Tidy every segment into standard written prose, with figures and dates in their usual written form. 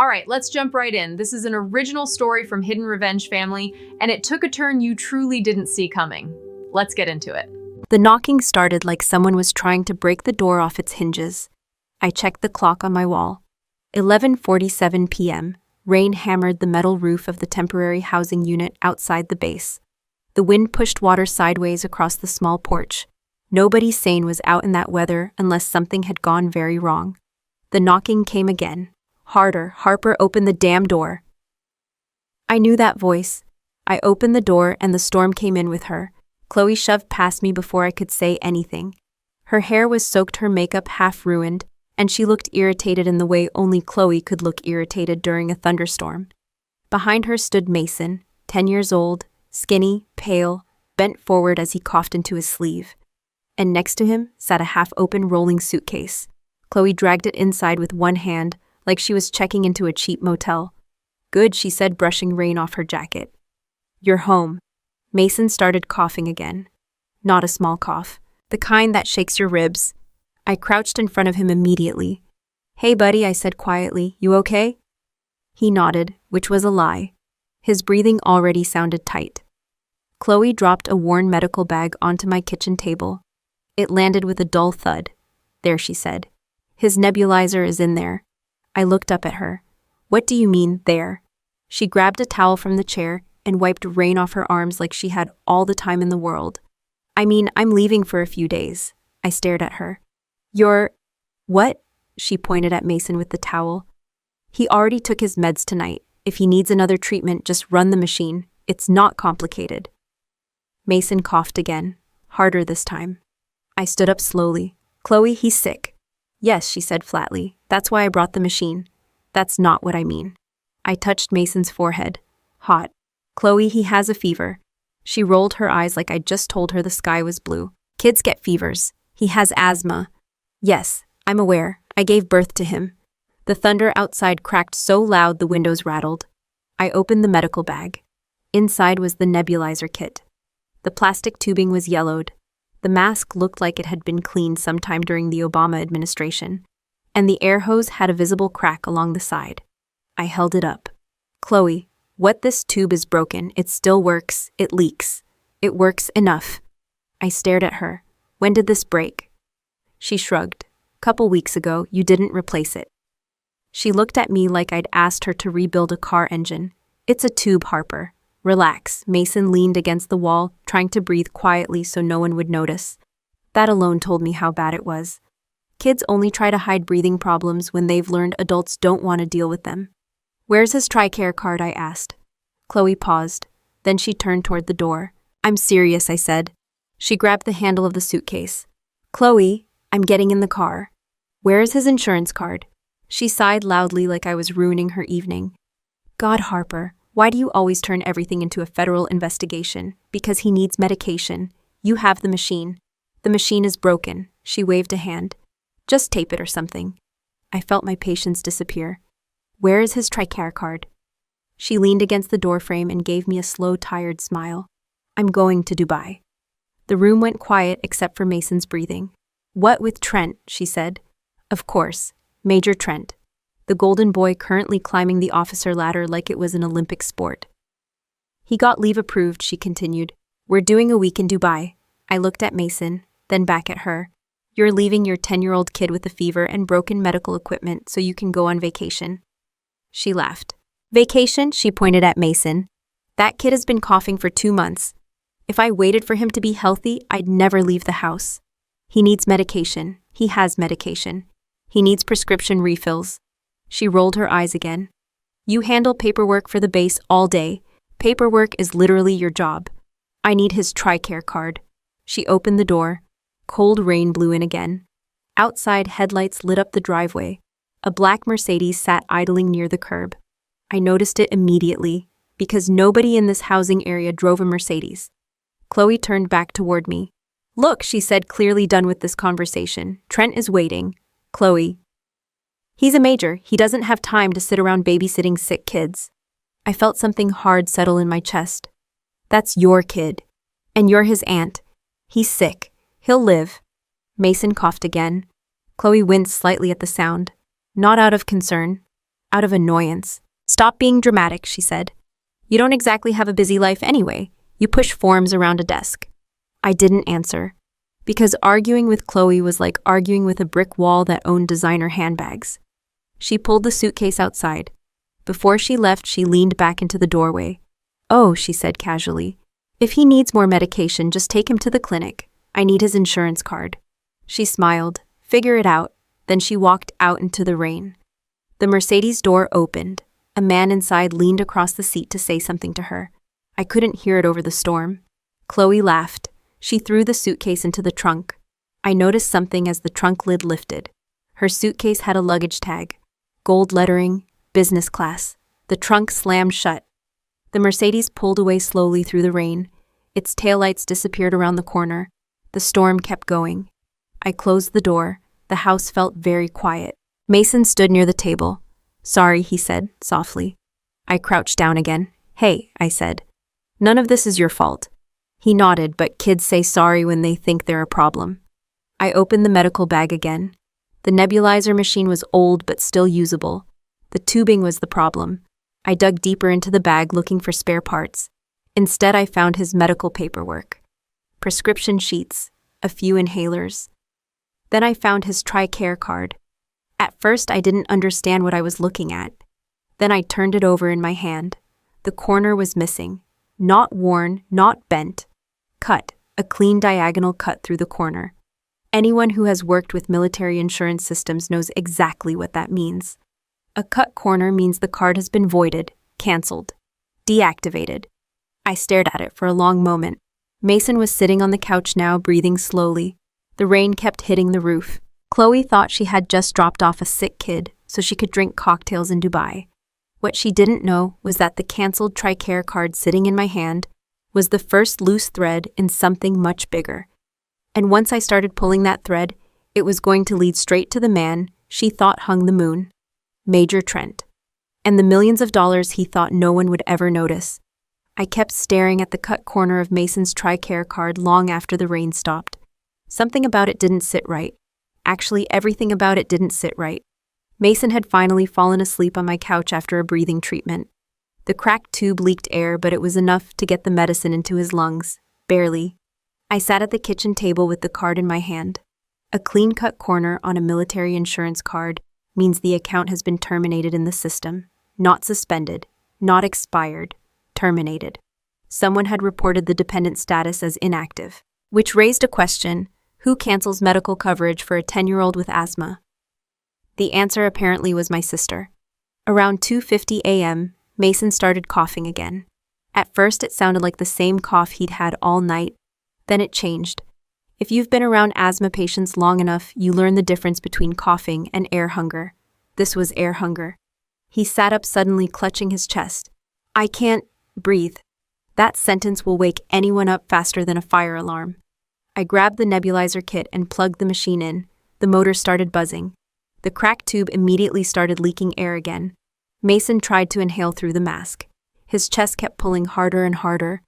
All right, let's jump right in. This is an original story from Hidden Revenge Family, and it took a turn you truly didn't see coming. Let's get into it. The knocking started like someone was trying to break the door off its hinges. I checked the clock on my wall. 11:47 p.m. Rain hammered the metal roof of the temporary housing unit outside the base. The wind pushed water sideways across the small porch. Nobody sane was out in that weather unless something had gone very wrong. The knocking came again. Harder. Harper, opened the damn door. I knew that voice. I opened the door and the storm came in with her. Chloe shoved past me before I could say anything. Her hair was soaked, her makeup half ruined, and she looked irritated in the way only Chloe could look irritated during a thunderstorm. Behind her stood Mason, 10 years old, skinny, pale, bent forward as he coughed into his sleeve. And next to him sat a half-open rolling suitcase. Chloe dragged it inside with one hand, like she was checking into a cheap motel. "Good," she said, brushing rain off her jacket. "You're home." Mason started coughing again. Not a small cough, the kind that shakes your ribs. I crouched in front of him immediately. "Hey buddy," I said quietly, "you okay?" He nodded, which was a lie. His breathing already sounded tight. Chloe dropped a worn medical bag onto my kitchen table. It landed with a dull thud. "There," she said. "His nebulizer is in there." I looked up at her. "What do you mean, there?" She grabbed a towel from the chair and wiped rain off her arms like she had all the time in the world. "I mean, I'm leaving for a few days." I stared at her. "You're... what?" She pointed at Mason with the towel. "He already took his meds tonight. If he needs another treatment, just run the machine. It's not complicated." Mason coughed again, harder this time. I stood up slowly. "Chloe, he's sick." "Yes," she said flatly. "That's why I brought the machine." "That's not what I mean." I touched Mason's forehead. "Hot." "Chloe, he has a fever." She rolled her eyes like I'd just told her the sky was blue. "Kids get fevers. He has asthma." "Yes, I'm aware. I gave birth to him." The thunder outside cracked so loud the windows rattled. I opened the medical bag. Inside was the nebulizer kit. The plastic tubing was yellowed. The mask looked like it had been cleaned sometime during the Obama administration, and the air hose had a visible crack along the side. I held it up. "Chloe, what this tube is broken. It still works. It leaks. It works enough." I stared at her. "When did this break?" She shrugged. "Couple weeks ago, you didn't replace it." She looked at me like I'd asked her to rebuild a car engine. "It's a tube, Harper. Relax." Mason leaned against the wall, trying to breathe quietly so no one would notice. That alone told me how bad it was. Kids only try to hide breathing problems when they've learned adults don't want to deal with them. "Where's his TRICARE card?" I asked. Chloe paused. Then she turned toward the door. "I'm serious," I said. She grabbed the handle of the suitcase. "Chloe, I'm getting in the car." "Where is his insurance card?" She sighed loudly like I was ruining her evening. "God, Harper, why do you always turn everything into a federal investigation? Because he needs medication. You have the machine. The machine is broken." She waved a hand. "Just tape it or something." I felt my patience disappear. "Where is his TRICARE card?" She leaned against the doorframe and gave me a slow, tired smile. "I'm going to Dubai." The room went quiet except for Mason's breathing. "What with Trent?" she said. "Of course. Major Trent. The golden boy currently climbing the officer ladder like it was an Olympic sport." "He got leave approved," she continued. "We're doing a week in Dubai." I looked at Mason, then back at her. "You're leaving your 10-year-old kid with a fever and broken medical equipment so you can go on vacation." She laughed. "Vacation?" She pointed at Mason. "That kid has been coughing for 2 months. If I waited for him to be healthy, I'd never leave the house. He needs medication. He has medication. He needs prescription refills." She rolled her eyes again. "You handle paperwork for the base all day. Paperwork is literally your job. I need his TRICARE card." She opened the door. Cold rain blew in again. Outside, headlights lit up the driveway. A black Mercedes sat idling near the curb. I noticed it immediately, because nobody in this housing area drove a Mercedes. Chloe turned back toward me. "Look," she said, clearly done with this conversation. "Trent is waiting." "Chloe." "He's a major. He doesn't have time to sit around babysitting sick kids." I felt something hard settle in my chest. "That's your kid. And you're his aunt. He's sick. He'll live." Mason coughed again. Chloe winced slightly at the sound. Not out of concern. out of annoyance. "Stop being dramatic," she said. "You don't exactly have a busy life anyway. You push forms around a desk." I didn't answer, because arguing with Chloe was like arguing with a brick wall that owned designer handbags. She pulled the suitcase outside. Before she left, she leaned back into the doorway. "Oh," she said casually, "if he needs more medication, just take him to the clinic. I need his insurance card." She smiled. "Figure it out." Then she walked out into the rain. The Mercedes door opened. A man inside leaned across the seat to say something to her. I couldn't hear it over the storm. Chloe laughed. She threw the suitcase into the trunk. I noticed something as the trunk lid lifted. Her suitcase had a luggage tag. Gold lettering, business class. The trunk slammed shut. The Mercedes pulled away slowly through the rain. Its taillights disappeared around the corner. The storm kept going. I closed the door. The house felt very quiet. Mason stood near the table. "Sorry," he said, softly. I crouched down again. "Hey," I said. "None of this is your fault." He nodded, but kids say sorry when they think they're a problem. I opened the medical bag again. The nebulizer machine was old but still usable. The tubing was the problem. I dug deeper into the bag looking for spare parts. Instead, I found his medical paperwork. Prescription sheets, a few inhalers. Then I found his TRICARE card. At first, I didn't understand what I was looking at. Then I turned it over in my hand. The corner was missing. Not worn, not bent. Cut, a clean diagonal cut through the corner. Anyone who has worked with military insurance systems knows exactly what that means. A cut corner means the card has been voided, canceled, deactivated. I stared at it for a long moment. Mason was sitting on the couch now, breathing slowly. The rain kept hitting the roof. Chloe thought she had just dropped off a sick kid so she could drink cocktails in Dubai. What she didn't know was that the canceled TRICARE card sitting in my hand was the first loose thread in something much bigger. And once I started pulling that thread, it was going to lead straight to the man she thought hung the moon, Major Trent, and the millions of dollars he thought no one would ever notice. I kept staring at the cut corner of Mason's TRICARE card long after the rain stopped. Something about it didn't sit right. Actually, everything about it didn't sit right. Mason had finally fallen asleep on my couch after a breathing treatment. The cracked tube leaked air, but it was enough to get the medicine into his lungs. Barely. I sat at the kitchen table with the card in my hand. A clean-cut corner on a military insurance card means the account has been terminated in the system. Not suspended. Not expired. Terminated. Someone had reported the dependent status as inactive, which raised a question: who cancels medical coverage for a 10-year-old with asthma? The answer apparently was my sister. Around 2:50 a.m., Mason started coughing again. At first, it sounded like the same cough he'd had all night. Then it changed. If you've been around asthma patients long enough, you learn the difference between coughing and air hunger. This was air hunger. He sat up suddenly, clutching his chest. "I can't breathe." That sentence will wake anyone up faster than a fire alarm. I grabbed the nebulizer kit and plugged the machine in. The motor started buzzing. The cracked tube immediately started leaking air again. Mason tried to inhale through the mask. His chest kept pulling harder and harder.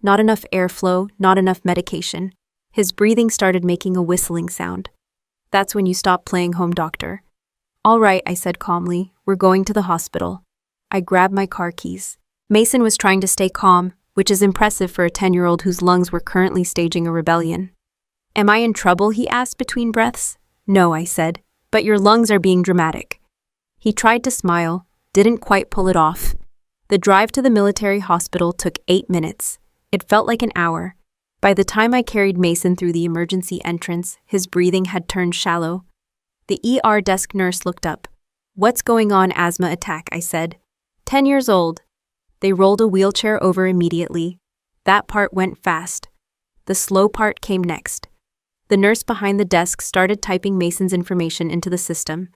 Not enough airflow, not enough medication. His breathing started making a whistling sound. That's when you stop playing home doctor. "All right," I said calmly. "We're going to the hospital." I grabbed my car keys. Mason was trying to stay calm, which is impressive for a 10-year-old whose lungs were currently staging a rebellion. "Am I in trouble?" he asked between breaths. "No," I said, "but your lungs are being dramatic." He tried to smile, didn't quite pull it off. The drive to the military hospital took 8 minutes. It felt like an hour. By the time I carried Mason through the emergency entrance, his breathing had turned shallow. The ER desk nurse looked up. "What's going on? Asthma attack," I said. 10 years old. They rolled a wheelchair over immediately. That part went fast. The slow part came next. The nurse behind the desk started typing Mason's information into the system.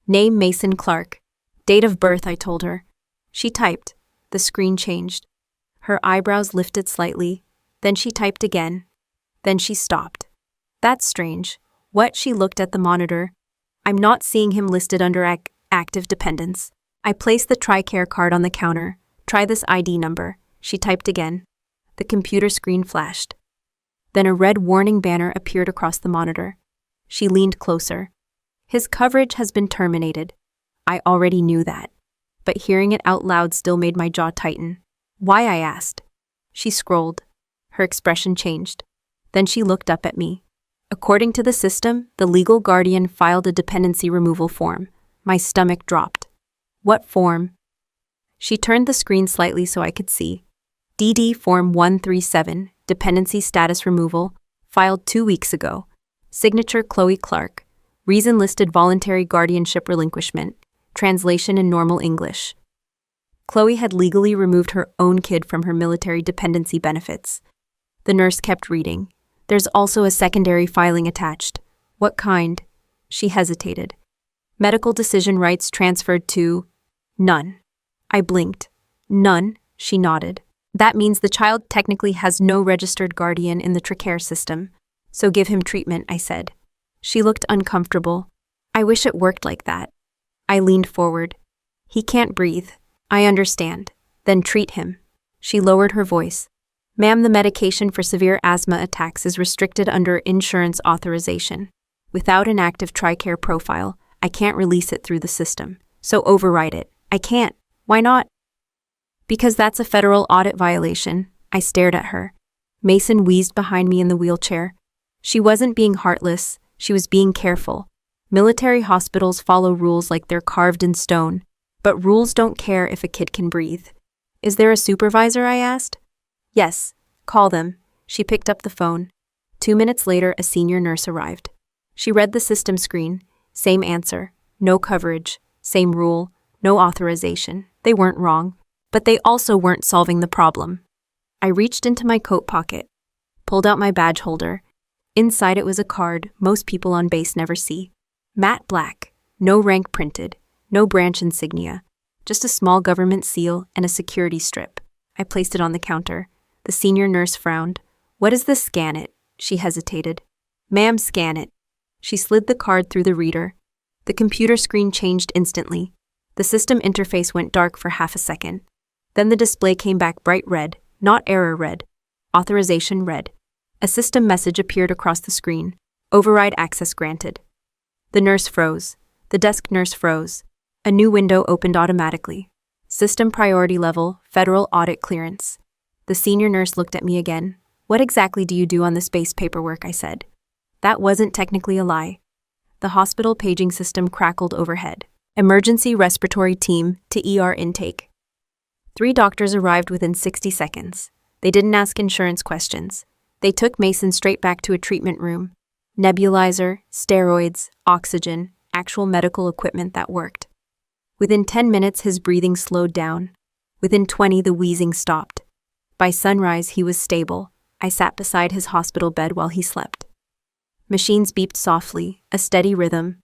Name: Mason Clark. Date of birth, I told her. She typed. The screen changed. Her eyebrows lifted slightly. Then she typed again. Then she stopped. "That's strange." What? She looked at the monitor. "I'm not seeing him listed under active dependents." I placed the TRICARE card on the counter. "Try this ID number." She typed again. The computer screen flashed. Then a red warning banner appeared across the monitor. She leaned closer. "His coverage has been terminated." I already knew that. but hearing it out loud still made my jaw tighten. Why, I asked. She scrolled. Her expression changed. Then she looked up at me. According to the system, the legal guardian filed a dependency removal form. My stomach dropped. What form? She turned the screen slightly so I could see. DD Form 137, Dependency Status Removal, filed 2 weeks ago. Signature Chloe Clark. Reason listed voluntary guardianship relinquishment. Translation in normal English. Chloe had legally removed her own kid from her military dependency benefits. The nurse kept reading. There's also a secondary filing attached. What kind? She hesitated. Medical decision rights transferred to... None. I blinked. None, she nodded. That means the child technically has no registered guardian in the TRICARE system. So give him treatment, I said. She looked uncomfortable. I wish it worked like that. I leaned forward. He can't breathe. I understand. Then treat him. She lowered her voice. Ma'am, the medication for severe asthma attacks is restricted under insurance authorization. Without an active TRICARE profile, I can't release it through the system. So override it. I can't. Why not? Because that's a federal audit violation. I stared at her. Mason wheezed behind me in the wheelchair. She wasn't being heartless. She was being careful. Military hospitals follow rules like they're carved in stone, but rules don't care if a kid can breathe. Is there a supervisor? I asked. Yes, call them. She picked up the phone. 2 minutes later, a senior nurse arrived. She read the system screen. Same answer. No coverage. Same rule. No authorization. They weren't wrong, but they also weren't solving the problem. I reached into my coat pocket, pulled out my badge holder. Inside it was a card most people on base never see. Matte black. No rank printed. No branch insignia. Just a small government seal and a security strip. I placed it on the counter. The senior nurse frowned. What is this? Scan it. She hesitated. Ma'am, scan it. She slid the card through the reader. The computer screen changed instantly. The system interface went dark for half a second. Then the display came back bright red, not error red. Authorization red. A system message appeared across the screen. Override access granted. The nurse froze. The desk nurse froze. A new window opened automatically. System priority level, federal audit clearance. The senior nurse looked at me again. What exactly do you do on the space paperwork? I said. That wasn't technically a lie. The hospital paging system crackled overhead. Emergency respiratory team to ER intake. 3 doctors arrived within 60 seconds. They didn't ask insurance questions. They took Mason straight back to a treatment room. Nebulizer, steroids, oxygen, actual medical equipment that worked. Within 10 minutes, his breathing slowed down. Within 20, the wheezing stopped. By sunrise, he was stable. I sat beside his hospital bed while he slept. Machines beeped softly, a steady rhythm.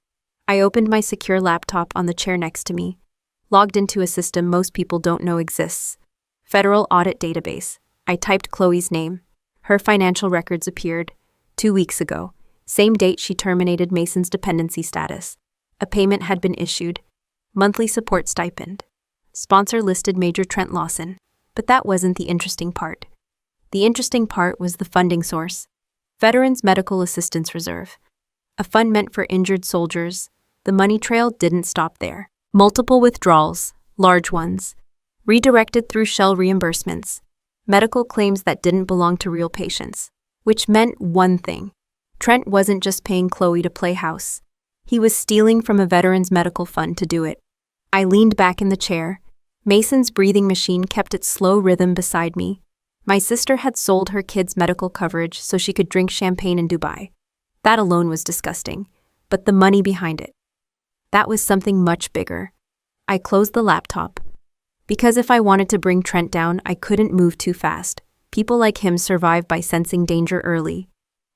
I opened my secure laptop on the chair next to me, logged into a system most people don't know exists. Federal Audit Database. I typed Chloe's name. Her financial records appeared. 2 weeks ago. Same date she terminated Mason's dependency status. A payment had been issued. Monthly support stipend. Sponsor listed Major Trent Lawson. But that wasn't the interesting part. The interesting part was the funding source. Veterans Medical Assistance Reserve. A fund meant for injured soldiers. The money trail didn't stop there. Multiple withdrawals, large ones. Redirected through shell reimbursements. Medical claims that didn't belong to real patients. Which meant one thing. Trent wasn't just paying Chloe to play house. He was stealing from a veterans medical fund to do it. I leaned back in the chair. Mason's breathing machine kept its slow rhythm beside me. My sister had sold her kids' medical coverage so she could drink champagne in Dubai. That alone was disgusting. But the money behind it. That was something much bigger. I closed the laptop. Because if I wanted to bring Trent down, I couldn't move too fast. People like him survive by sensing danger early.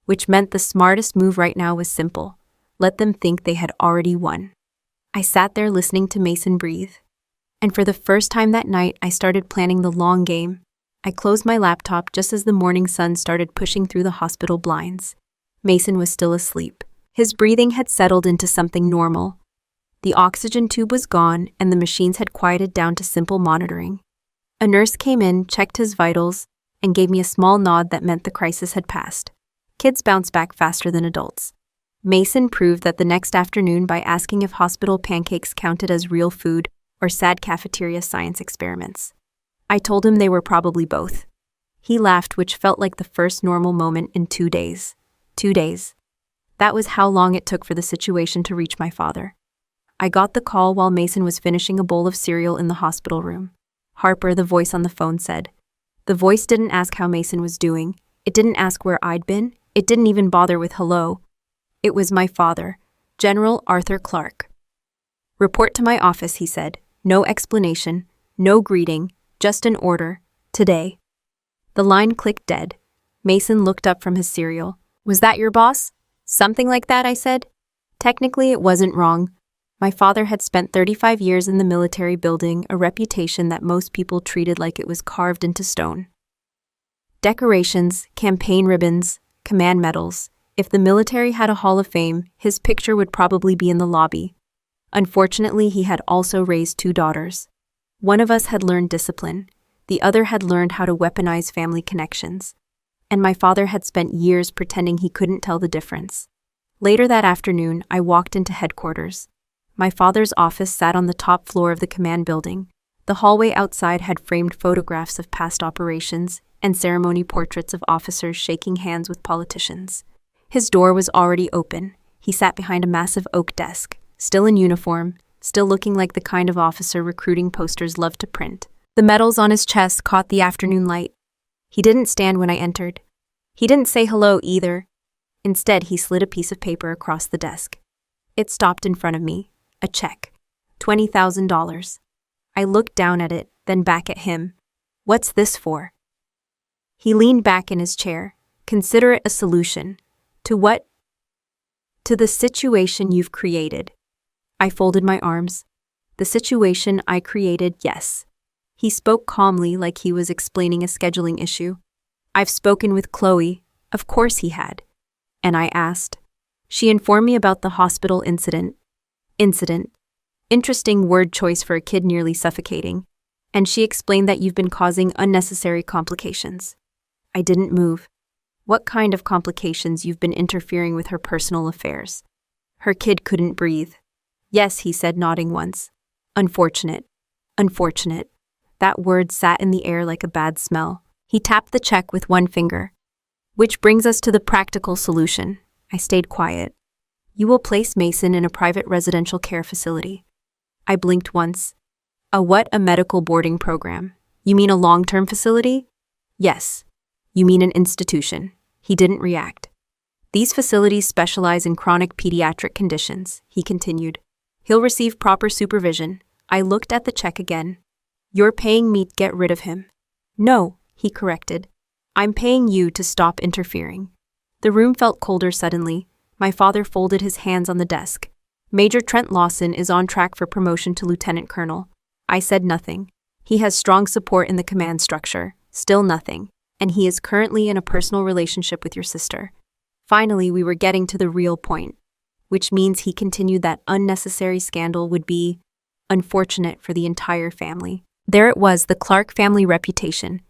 Which meant the smartest move right now was simple. Let them think they had already won. I sat there listening to Mason breathe. And for the first time that night, I started planning the long game. I closed my laptop just as the morning sun started pushing through the hospital blinds. Mason was still asleep. His breathing had settled into something normal. The oxygen tube was gone, and the machines had quieted down to simple monitoring. A nurse came in, checked his vitals, and gave me a small nod that meant the crisis had passed. Kids bounce back faster than adults. Mason proved that the next afternoon by asking if hospital pancakes counted as real food, or sad cafeteria science experiments. I told him they were probably both. He laughed, which felt like the first normal moment in 2 days. 2 days. That was how long it took for the situation to reach my father. I got the call while Mason was finishing a bowl of cereal in the hospital room. Harper, the voice on the phone, said. The voice didn't ask how Mason was doing. It didn't ask where I'd been. It didn't even bother with hello. It was my father, General Arthur Clark. Report to my office, he said. No explanation, no greeting, just an order. Today. The line clicked dead. Mason looked up from his cereal. Was that your boss? Something like that, I said. Technically, it wasn't wrong. My father had spent 35 years in the military, building a reputation that most people treated like it was carved into stone. Decorations, campaign ribbons, command medals. If the military had a hall of fame, his picture would probably be in the lobby. Unfortunately, he had also raised 2 daughters. One of us had learned discipline. The other had learned how to weaponize family connections. And my father had spent years pretending he couldn't tell the difference. Later that afternoon, I walked into headquarters. My father's office sat on the top floor of the command building. The hallway outside had framed photographs of past operations and ceremony portraits of officers shaking hands with politicians. His door was already open. He sat behind a massive oak desk, still in uniform, still looking like the kind of officer recruiting posters loved to print. The medals on his chest caught the afternoon light. He didn't stand when I entered. He didn't say hello either. Instead, he slid a piece of paper across the desk. It stopped in front of me. A check. $20,000. I looked down at it, then back at him. What's this for? He leaned back in his chair. Consider it a solution. To what? To the situation you've created. I folded my arms. The situation I created, yes. He spoke calmly, like he was explaining a scheduling issue. I've spoken with Chloe. Of course he had. And I asked. She informed me about the hospital incident. Interesting word choice for a kid nearly suffocating. And she explained that you've been causing unnecessary complications. I didn't move. What kind of complications? You've been interfering with her personal affairs. Her kid couldn't breathe. Yes, he said, nodding once. Unfortunate. Unfortunate. That word sat in the air like a bad smell. He tapped the check with one finger. Which brings us to the practical solution. I stayed quiet. You will place Mason in a private residential care facility. I blinked once. A what? A medical boarding program. You mean a long-term facility? Yes. You mean an institution. He didn't react. These facilities specialize in chronic pediatric conditions, he continued. He'll receive proper supervision. I looked at the check again. You're paying me to get rid of him. No, he corrected. I'm paying you to stop interfering. The room felt colder suddenly. My father folded his hands on the desk. Major Trent Lawson is on track for promotion to lieutenant colonel. I said nothing. He has strong support in the command structure. Still nothing. And he is currently in a personal relationship with your sister. Finally, we were getting to the real point, which means he continued that unnecessary scandal would be unfortunate for the entire family. There it was, the Clark family reputation,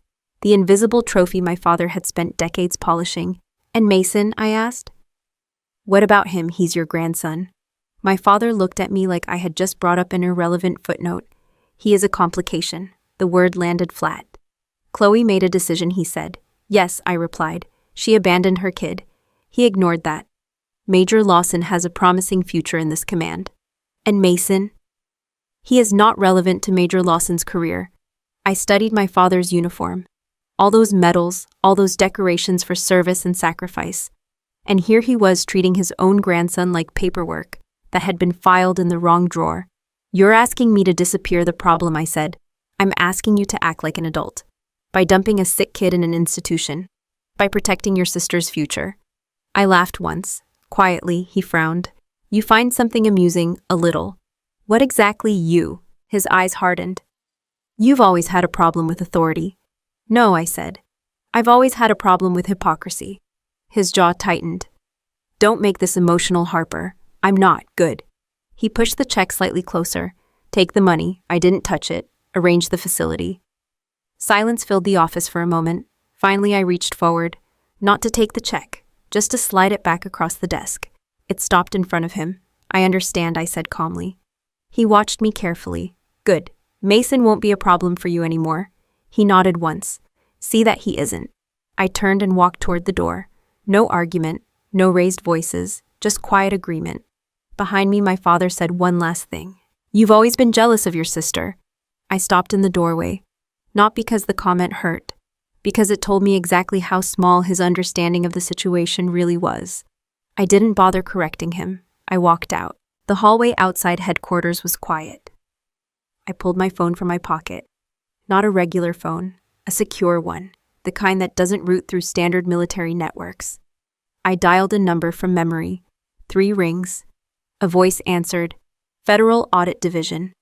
the invisible trophy my father had spent decades polishing. And Mason, I asked? What about him? He's your grandson. My father looked at me like I had just brought up an irrelevant footnote. He is a complication. The word landed flat. Chloe made a decision, he said. Yes, I replied. She abandoned her kid. He ignored that. Major Lawson has a promising future in this command. And Mason? He is not relevant to Major Lawson's career. I studied my father's uniform. All those medals, all those decorations for service and sacrifice. And here he was treating his own grandson like paperwork that had been filed in the wrong drawer. You're asking me to disappear the problem, I said. I'm asking you to act like an adult. By dumping a sick kid in an institution. By protecting your sister's future. I laughed once. Quietly, he frowned. You find something amusing, a little. What exactly you? His eyes hardened. You've always had a problem with authority. No, I said. I've always had a problem with hypocrisy. His jaw tightened. Don't make this emotional, Harper. I'm not good. He pushed the check slightly closer. Take the money. I didn't touch it. Arrange the facility. Silence filled the office for a moment. Finally, I reached forward. Not to take the check, just to slide it back across the desk. It stopped in front of him. I understand, I said calmly. He watched me carefully. Good. Mason won't be a problem for you anymore. He nodded once. See that he isn't. I turned and walked toward the door. No argument, no raised voices, just quiet agreement. Behind me, my father said one last thing. You've always been jealous of your sister. I stopped in the doorway. Not because the comment hurt, because it told me exactly how small his understanding of the situation really was. I didn't bother correcting him. I walked out. The hallway outside headquarters was quiet. I pulled my phone from my pocket. Not a regular phone, a secure one, the kind that doesn't route through standard military networks. I dialed a number from memory. 3 rings. A voice answered, Federal Audit Division.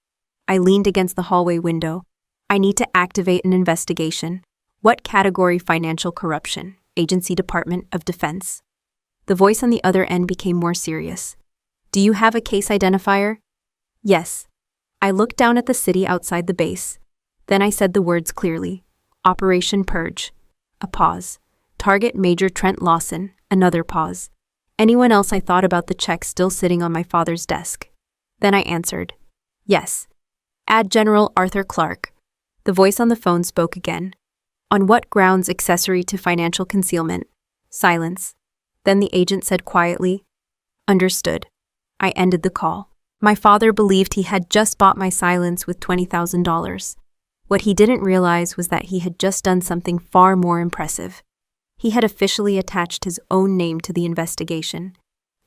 I leaned against the hallway window. I need to activate an investigation. What category? Financial corruption. Agency Department of Defense. The voice on the other end became more serious. Do you have a case identifier? Yes. I looked down at the city outside the base. Then I said the words clearly. Operation Purge. A pause. Target Major Trent Lawson. Another pause. Anyone else? I thought about the check still sitting on my father's desk. Then I answered. Yes. Add General Arthur Clark. The voice on the phone spoke again. On what grounds? Accessory to financial concealment. Silence. Then the agent said quietly, Understood. I ended the call. My father believed he had just bought my silence with $20,000. What he didn't realize was that he had just done something far more impressive. He had officially attached his own name to the investigation.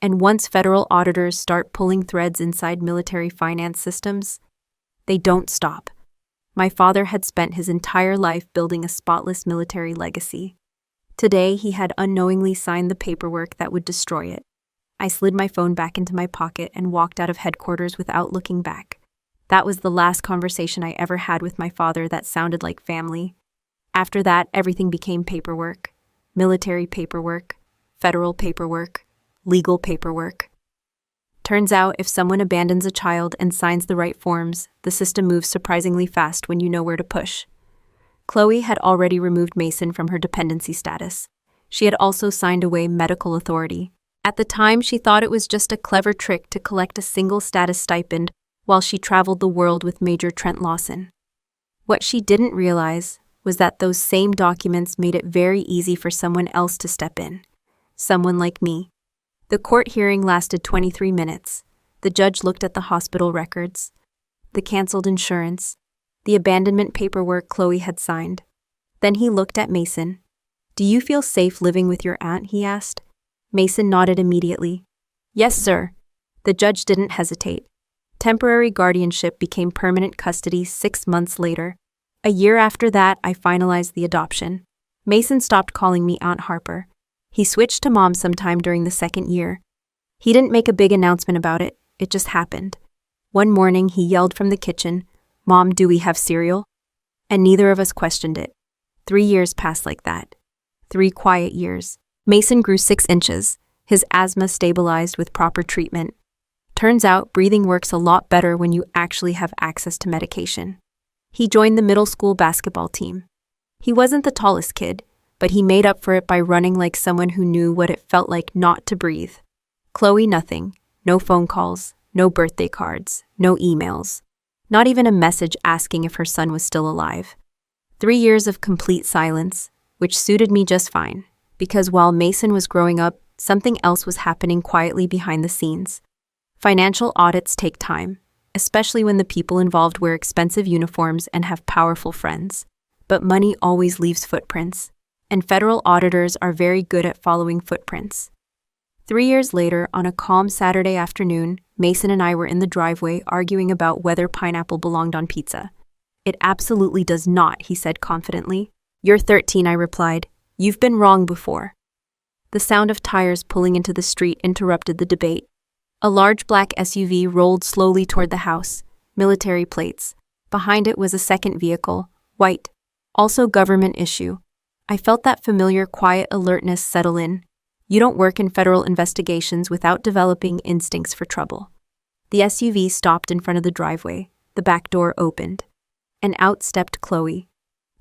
And once federal auditors start pulling threads inside military finance systems, they don't stop. My father had spent his entire life building a spotless military legacy. Today, he had unknowingly signed the paperwork that would destroy it. I slid my phone back into my pocket and walked out of headquarters without looking back. That was the last conversation I ever had with my father that sounded like family. After that, everything became paperwork. Military paperwork, federal paperwork, legal paperwork. Turns out, if someone abandons a child and signs the right forms, the system moves surprisingly fast when you know where to push. Chloe had already removed Mason from her dependency status. She had also signed away medical authority. At the time, she thought it was just a clever trick to collect a single status stipend while she traveled the world with Major Trent Lawson. What she didn't realize was that those same documents made it very easy for someone else to step in. Someone like me. The court hearing lasted 23 minutes. The judge looked at the hospital records, the canceled insurance, the abandonment paperwork Chloe had signed. Then he looked at Mason. Do you feel safe living with your aunt? He asked. Mason nodded immediately. Yes, sir. The judge didn't hesitate. Temporary guardianship became permanent custody 6 months later. A year after that, I finalized the adoption. Mason stopped calling me Aunt Harper. He switched to Mom sometime during the 2nd year. He didn't make a big announcement about it. It just happened. One morning, he yelled from the kitchen, Mom, do we have cereal? And neither of us questioned it. 3 years passed like that. 3 quiet years. Mason grew 6 inches. His asthma stabilized with proper treatment. Turns out, breathing works a lot better when you actually have access to medication. He joined the middle school basketball team. He wasn't the tallest kid, but he made up for it by running like someone who knew what it felt like not to breathe. Chloe, nothing. No phone calls, no birthday cards, no emails. Not even a message asking if her son was still alive. 3 years of complete silence, which suited me just fine, because while Mason was growing up, something else was happening quietly behind the scenes. Financial audits take time, especially when the people involved wear expensive uniforms and have powerful friends. But money always leaves footprints, and federal auditors are very good at following footprints. 3 years later, on a calm Saturday afternoon, Mason and I were in the driveway arguing about whether pineapple belonged on pizza. It absolutely does not, he said confidently. You're 13, I replied. You've been wrong before. The sound of tires pulling into the street interrupted the debate. A large black SUV rolled slowly toward the house, military plates. Behind it was a second vehicle, white, also government issue. I felt that familiar quiet alertness settle in. You don't work in federal investigations without developing instincts for trouble. The SUV stopped in front of the driveway. The back door opened. And out stepped Chloe.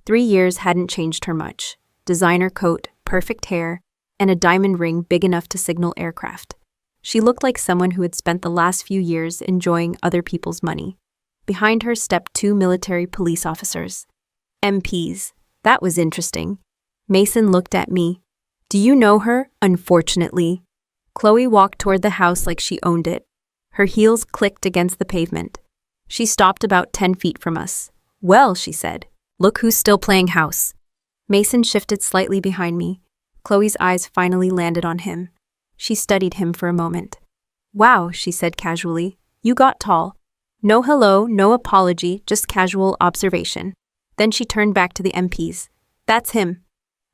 3 years hadn't changed her much. Designer coat, perfect hair, and a diamond ring big enough to signal aircraft. She looked like someone who had spent the last few years enjoying other people's money. Behind her stepped two military police officers. MPs. That was interesting. Mason looked at me. Do you know her? Unfortunately. Chloe walked toward the house like she owned it. Her heels clicked against the pavement. She stopped about 10 feet from us. Well, she said, look who's still playing house. Mason shifted slightly behind me. Chloe's eyes finally landed on him. She studied him for a moment. Wow, she said casually. You got tall. No hello, no apology, just casual observation. Then she turned back to the MPs. That's him.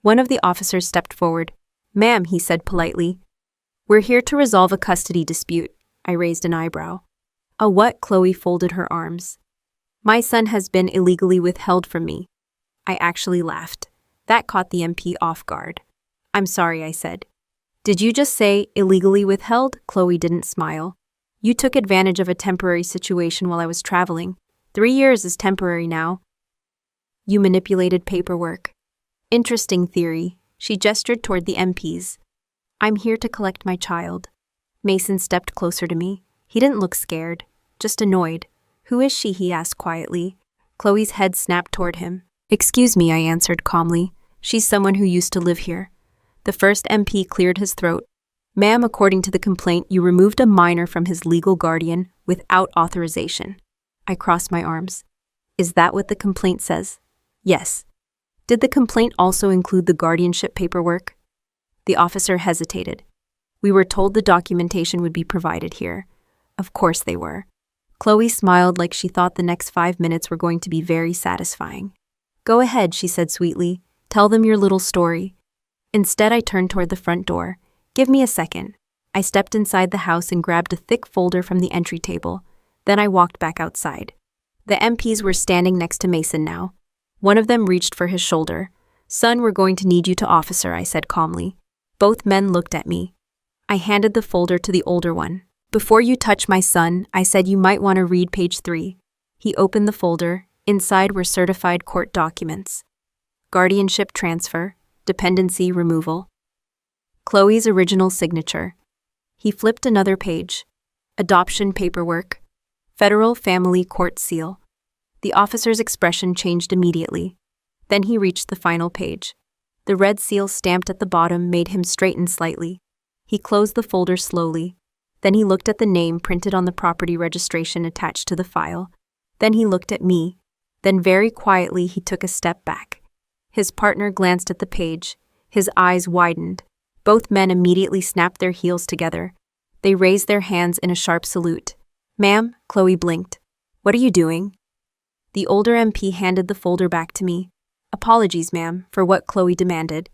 One of the officers stepped forward. Ma'am, he said politely. We're here to resolve a custody dispute. I raised an eyebrow. A what? Chloe folded her arms. My son has been illegally withheld from me. I actually laughed. That caught the MP off guard. I'm sorry, I said. Did you just say illegally withheld? Chloe didn't smile. You took advantage of a temporary situation while I was traveling. 3 years is temporary now. You manipulated paperwork. Interesting theory. She gestured toward the MPs. I'm here to collect my child. Mason stepped closer to me. He didn't look scared, just annoyed. Who is she? He asked quietly. Chloe's head snapped toward him. Excuse me, I answered calmly. She's someone who used to live here. The first MP cleared his throat. Ma'am, according to the complaint, you removed a minor from his legal guardian without authorization. I crossed my arms. Is that what the complaint says? Yes. Did the complaint also include the guardianship paperwork? The officer hesitated. We were told the documentation would be provided here. Of course they were. Chloe smiled like she thought the next 5 minutes were going to be very satisfying. Go ahead, she said sweetly. Tell them your little story. Instead, I turned toward the front door. Give me a second. I stepped inside the house and grabbed a thick folder from the entry table. Then I walked back outside. The MPs were standing next to Mason now. One of them reached for his shoulder. Son, we're going to need you to officer, I said calmly. Both men looked at me. I handed the folder to the older one. Before you touch my son, I said you might want to read page 3. He opened the folder. Inside were certified court documents. Guardianship transfer, dependency removal. Chloe's original signature. He flipped another page. Adoption paperwork. Federal family court seal. The officer's expression changed immediately. Then he reached the final page. The red seal stamped at the bottom made him straighten slightly. He closed the folder slowly. Then he looked at the name printed on the property registration attached to the file. Then he looked at me. Then very quietly he took a step back. His partner glanced at the page. His eyes widened. Both men immediately snapped their heels together. They raised their hands in a sharp salute. Ma'am, Chloe blinked. What are you doing? The older MP handed the folder back to me. Apologies, ma'am, for what Chloe demanded.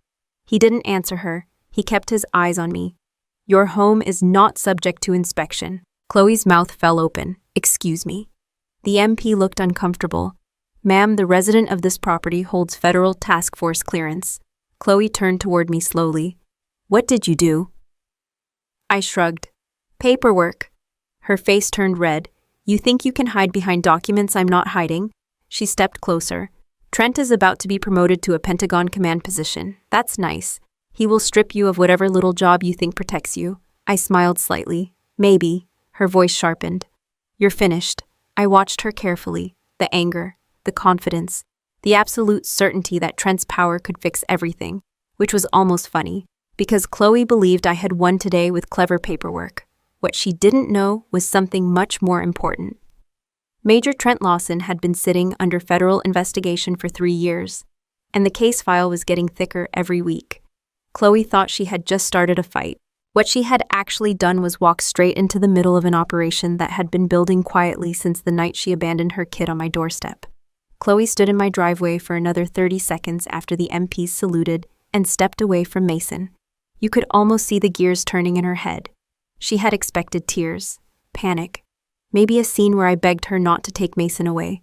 He didn't answer her. He kept his eyes on me. Your home is not subject to inspection. Chloe's mouth fell open. Excuse me. The MP looked uncomfortable. Ma'am, the resident of this property holds federal task force clearance. Chloe turned toward me slowly. What did you do? I shrugged. Paperwork. Her face turned red. You think you can hide behind documents I'm not hiding? She stepped closer. Trent is about to be promoted to a Pentagon command position. That's nice. He will strip you of whatever little job you think protects you. I smiled slightly. Maybe. Her voice sharpened. You're finished. I watched her carefully. The anger, the confidence, the absolute certainty that Trent's power could fix everything, which was almost funny, because Chloe believed I had won today with clever paperwork. What she didn't know was something much more important. Major Trent Lawson had been sitting under federal investigation for 3 years, and the case file was getting thicker every week. Chloe thought she had just started a fight. What she had actually done was walk straight into the middle of an operation that had been building quietly since the night she abandoned her kid on my doorstep. Chloe stood in my driveway for another 30 seconds after the MPs saluted and stepped away from Mason. You could almost see the gears turning in her head. She had expected tears, panic, maybe a scene where I begged her not to take Mason away.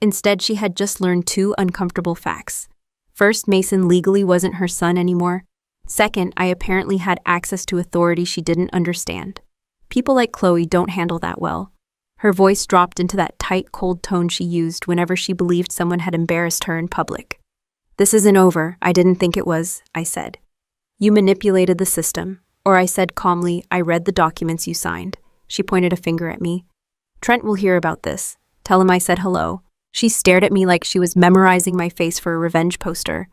Instead, she had just learned 2 uncomfortable facts. First, Mason legally wasn't her son anymore. Second, I apparently had access to authority she didn't understand. People like Chloe don't handle that well. Her voice dropped into that tight, cold tone she used whenever she believed someone had embarrassed her in public. This isn't over. I didn't think it was, I said. You manipulated the system. Or I said calmly, I read the documents you signed. She pointed a finger at me. Trent will hear about this. Tell him I said hello. She stared at me like she was memorizing my face for a revenge poster.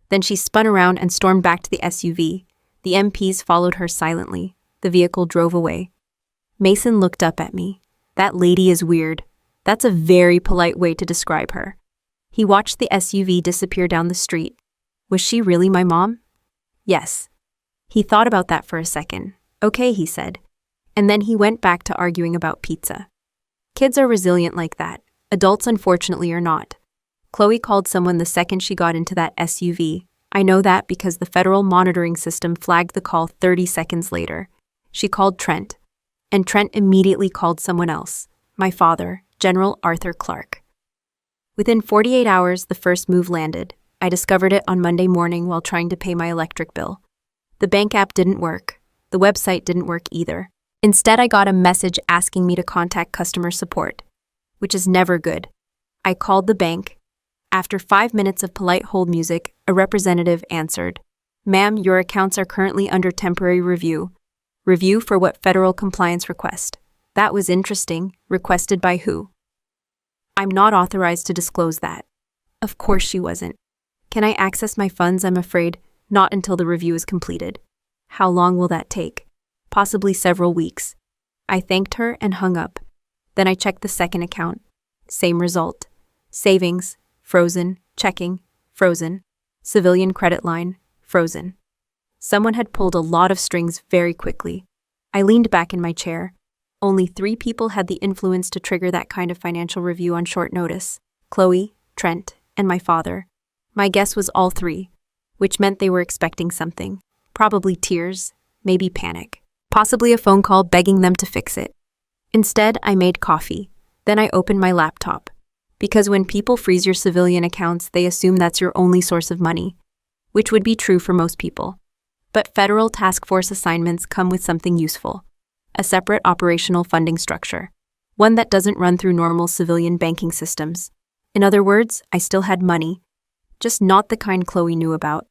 Then she spun around and stormed back to the SUV. The MPs followed her silently. The vehicle drove away. Mason looked up at me. That lady is weird. That's a very polite way to describe her. He watched the SUV disappear down the street. Was she really my mom? Yes. He thought about that for a second. Okay, he said. And then he went back to arguing about pizza. Kids are resilient like that. Adults, unfortunately, are not. Chloe called someone the second she got into that SUV. I know that because the federal monitoring system flagged the call 30 seconds later. She called Trent. And Trent immediately called someone else. My father, General Arthur Clark. Within 48 hours, the first move landed. I discovered it on Monday morning while trying to pay my electric bill. The bank app didn't work. The website didn't work either. Instead, I got a message asking me to contact customer support, which is never good. I called the bank. After 5 minutes of polite hold music, a representative answered, "Ma'am, your accounts are currently under temporary review. Review for what federal compliance request?" That was interesting. Requested by who? I'm not authorized to disclose that. Of course she wasn't. Can I access my funds? I'm afraid not until the review is completed. How long will that take? Possibly several weeks. I thanked her and hung up. Then I checked the second account. Same result. Savings, frozen, checking, frozen, civilian credit line, frozen. Someone had pulled a lot of strings very quickly. I leaned back in my chair. Only 3 people had the influence to trigger that kind of financial review on short notice. Chloe, Trent, and my father. My guess was all 3, which meant they were expecting something. Probably tears, maybe panic. Possibly a phone call begging them to fix it. Instead, I made coffee. Then I opened my laptop. Because when people freeze your civilian accounts, they assume that's your only source of money, which would be true for most people. But federal task force assignments come with something useful. A separate operational funding structure. One that doesn't run through normal civilian banking systems. In other words, I still had money, just not the kind Chloe knew about.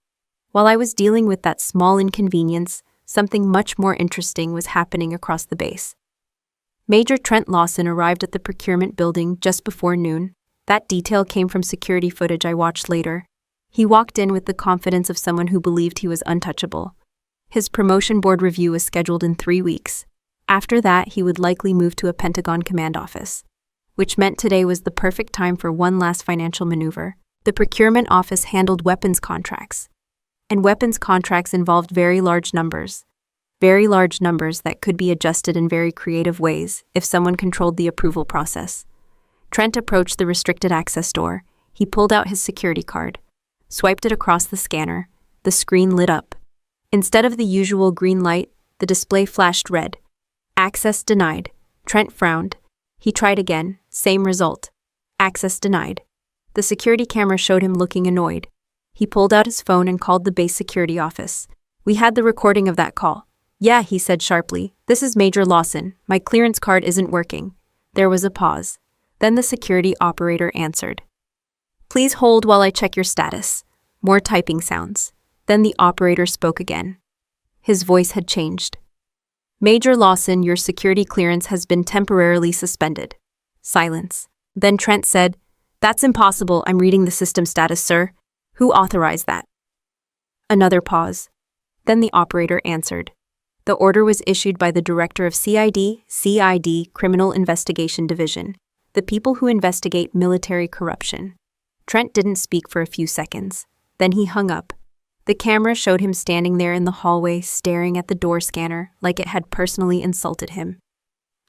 While I was dealing with that small inconvenience, something much more interesting was happening across the base. Major Trent Lawson arrived at the procurement building just before noon. That detail came from security footage I watched later. He walked in with the confidence of someone who believed he was untouchable. His promotion board review was scheduled in 3 weeks. After that, he would likely move to a Pentagon command office, which meant today was the perfect time for one last financial maneuver. The procurement office handled weapons contracts. And weapons contracts involved very large numbers that could be adjusted in very creative ways if someone controlled the approval process. Trent approached the restricted access door. He pulled out his security card, swiped it across the scanner. The screen lit up. Instead of the usual green light, the display flashed red. Access denied. Trent frowned. He tried again. Same result. Access denied. The security camera showed him looking annoyed. He pulled out his phone and called the base security office. We had the recording of that call. Yeah, he said sharply. This is Major Lawson. My clearance card isn't working. There was a pause. Then the security operator answered. Please hold while I check your status. More typing sounds. Then the operator spoke again. His voice had changed. Major Lawson, your security clearance has been temporarily suspended. Silence. Then Trent said, That's impossible. I'm reading the system status, sir. Who authorized that? Another pause. Then the operator answered. The order was issued by the director of CID, Criminal Investigation Division, the people who investigate military corruption. Trent didn't speak for a few seconds. Then he hung up. The camera showed him standing there in the hallway, staring at the door scanner like it had personally insulted him.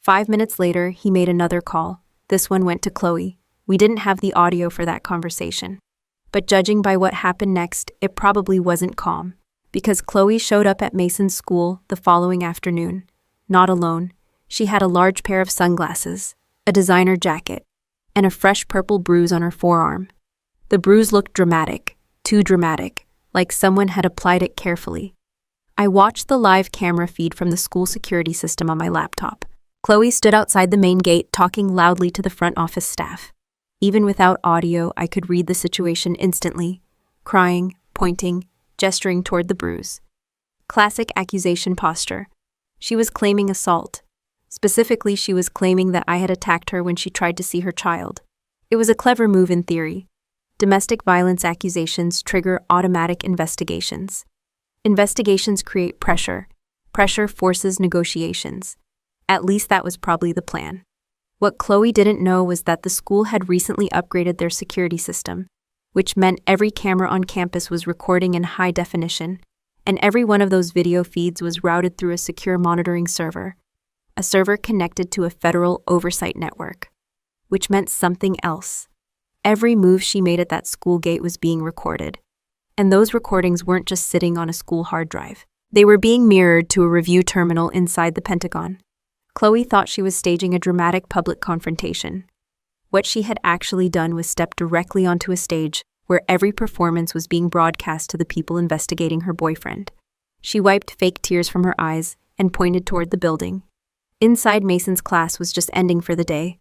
5 minutes later, he made another call. This one went to Chloe. We didn't have the audio for that conversation. But judging by what happened next, it probably wasn't calm. Because Chloe showed up at Mason's school the following afternoon. Not alone. She had a large pair of sunglasses, a designer jacket, and a fresh purple bruise on her forearm. The bruise looked dramatic, too dramatic, like someone had applied it carefully. I watched the live camera feed from the school security system on my laptop. Chloe stood outside the main gate talking loudly to the front office staff. Even without audio, I could read the situation instantly, crying, pointing, gesturing toward the bruise. Classic accusation posture. She was claiming assault. Specifically, she was claiming that I had attacked her when she tried to see her child. It was a clever move in theory. Domestic violence accusations trigger automatic investigations. Investigations create pressure. Pressure forces negotiations. At least that was probably the plan. What Chloe didn't know was that the school had recently upgraded their security system, which meant every camera on campus was recording in high definition, and every one of those video feeds was routed through a secure monitoring server, a server connected to a federal oversight network, which meant something else. Every move she made at that school gate was being recorded, and those recordings weren't just sitting on a school hard drive. They were being mirrored to a review terminal inside the Pentagon. Chloe thought she was staging a dramatic public confrontation. What she had actually done was step directly onto a stage where every performance was being broadcast to the people investigating her boyfriend. She wiped fake tears from her eyes and pointed toward the building. Inside, Mason's class was just ending for the day.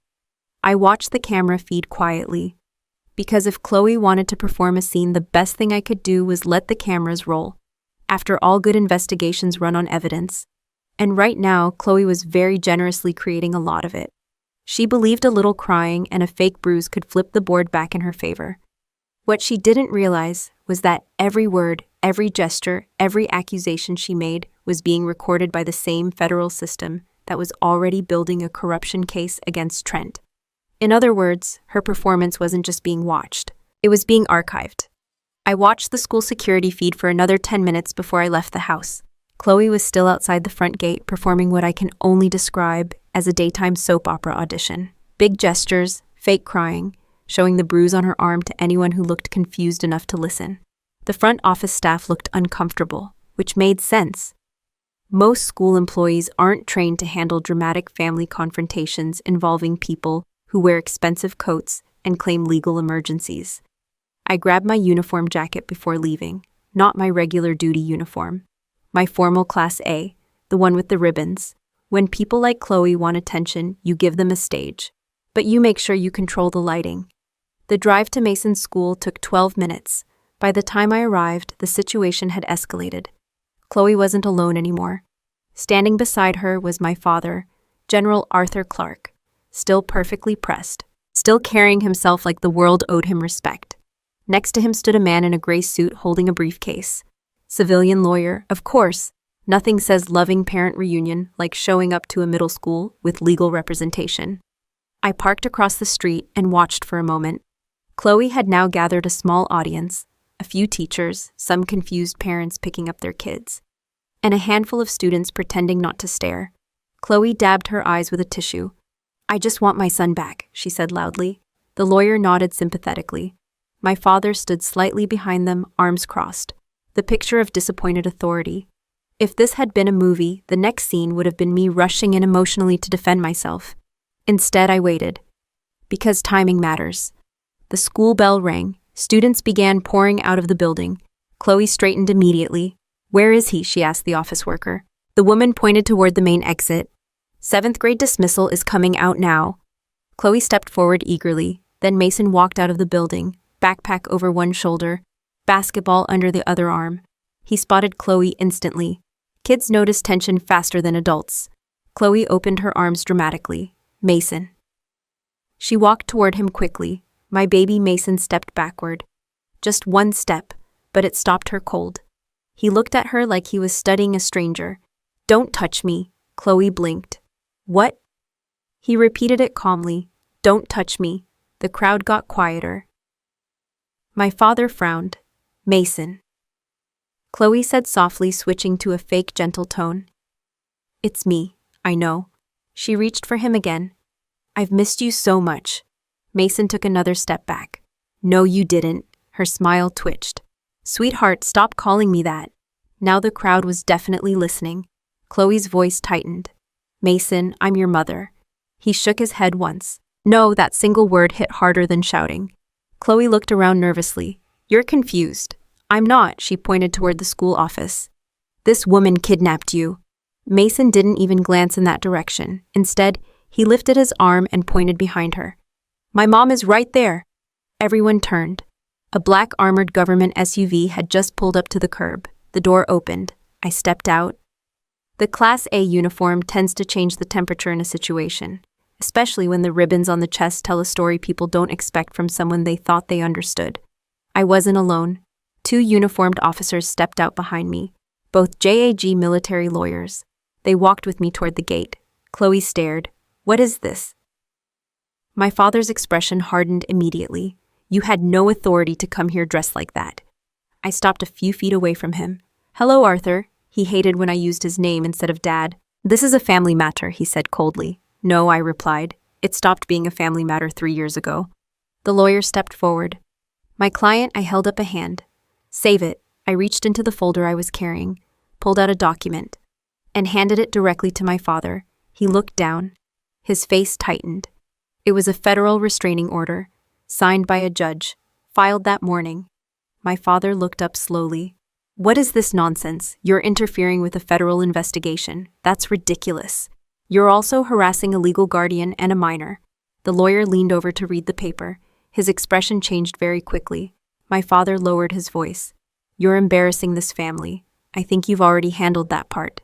I watched the camera feed quietly, because if Chloe wanted to perform a scene, the best thing I could do was let the cameras roll. After all, good investigations run on evidence. And right now, Chloe was very generously creating a lot of it. She believed a little crying and a fake bruise could flip the board back in her favor. What she didn't realize was that every word, every gesture, every accusation she made was being recorded by the same federal system that was already building a corruption case against Trent. In other words, her performance wasn't just being watched, it was being archived. I watched the school security feed for another 10 minutes before I left the house. Chloe was still outside the front gate performing what I can only describe as a daytime soap opera audition. Big gestures, fake crying, showing the bruise on her arm to anyone who looked confused enough to listen. The front office staff looked uncomfortable, which made sense. Most school employees aren't trained to handle dramatic family confrontations involving people who wear expensive coats and claim legal emergencies. I grabbed my uniform jacket before leaving, not my regular duty uniform. My formal Class A, the one with the ribbons. When people like Chloe want attention, you give them a stage. But you make sure you control the lighting. The drive to Mason's school took 12 minutes. By the time I arrived, the situation had escalated. Chloe wasn't alone anymore. Standing beside her was my father, General Arthur Clark, still perfectly pressed, still carrying himself like the world owed him respect. Next to him stood a man in a gray suit holding a briefcase. Civilian lawyer, of course. Nothing says loving parent reunion like showing up to a middle school with legal representation. I parked across the street and watched for a moment. Chloe had now gathered a small audience, a few teachers, some confused parents picking up their kids, and a handful of students pretending not to stare. Chloe dabbed her eyes with a tissue. "I just want my son back," she said loudly. The lawyer nodded sympathetically. My father stood slightly behind them, arms crossed. The picture of disappointed authority. If this had been a movie, the next scene would have been me rushing in emotionally to defend myself. Instead, I waited. Because timing matters. The school bell rang. Students began pouring out of the building. Chloe straightened immediately. "Where is he?" she asked the office worker. The woman pointed toward the main exit. "7th grade dismissal is coming out now." Chloe stepped forward eagerly. Then Mason walked out of the building, backpack over one shoulder, basketball under the other arm. He spotted Chloe instantly. Kids notice tension faster than adults. Chloe opened her arms dramatically. "Mason." She walked toward him quickly. My baby Mason stepped backward. Just one step, but it stopped her cold. He looked at her like he was studying a stranger. "Don't touch me." Chloe blinked. "What?" He repeated it calmly. "Don't touch me." The crowd got quieter. My father frowned. "Mason." Chloe said softly, switching to a fake gentle tone. "It's me, I know." She reached for him again. "I've missed you so much." Mason took another step back. "No, you didn't." Her smile twitched. "Sweetheart, stop calling me that." Now the crowd was definitely listening. Chloe's voice tightened. "Mason, I'm your mother." He shook his head once. No, that single word hit harder than shouting. Chloe looked around nervously. "You're confused." "I'm not," she pointed toward the school office. "This woman kidnapped you." Mason didn't even glance in that direction. Instead, he lifted his arm and pointed behind her. "My mom is right there." Everyone turned. A black armored government SUV had just pulled up to the curb. The door opened. I stepped out. The Class A uniform tends to change the temperature in a situation, especially when the ribbons on the chest tell a story people don't expect from someone they thought they understood. I wasn't alone. 2 uniformed officers stepped out behind me, both JAG military lawyers. They walked with me toward the gate. Chloe stared. "What is this?" My father's expression hardened immediately. "You had no authority to come here dressed like that." I stopped a few feet away from him. "Hello, Arthur." He hated when I used his name instead of Dad. "This is a family matter," he said coldly. "No," I replied. "It stopped being a family matter 3 years ago." The lawyer stepped forward. "My client," I held up a hand. "Save it." I reached into the folder I was carrying, pulled out a document, and handed it directly to my father. He looked down. His face tightened. It was a federal restraining order, signed by a judge, filed that morning. My father looked up slowly. "What is this nonsense? You're interfering with a federal investigation. That's ridiculous. You're also harassing a legal guardian and a minor." The lawyer leaned over to read the paper. His expression changed very quickly. My father lowered his voice. "You're embarrassing this family. I think you've already handled that part."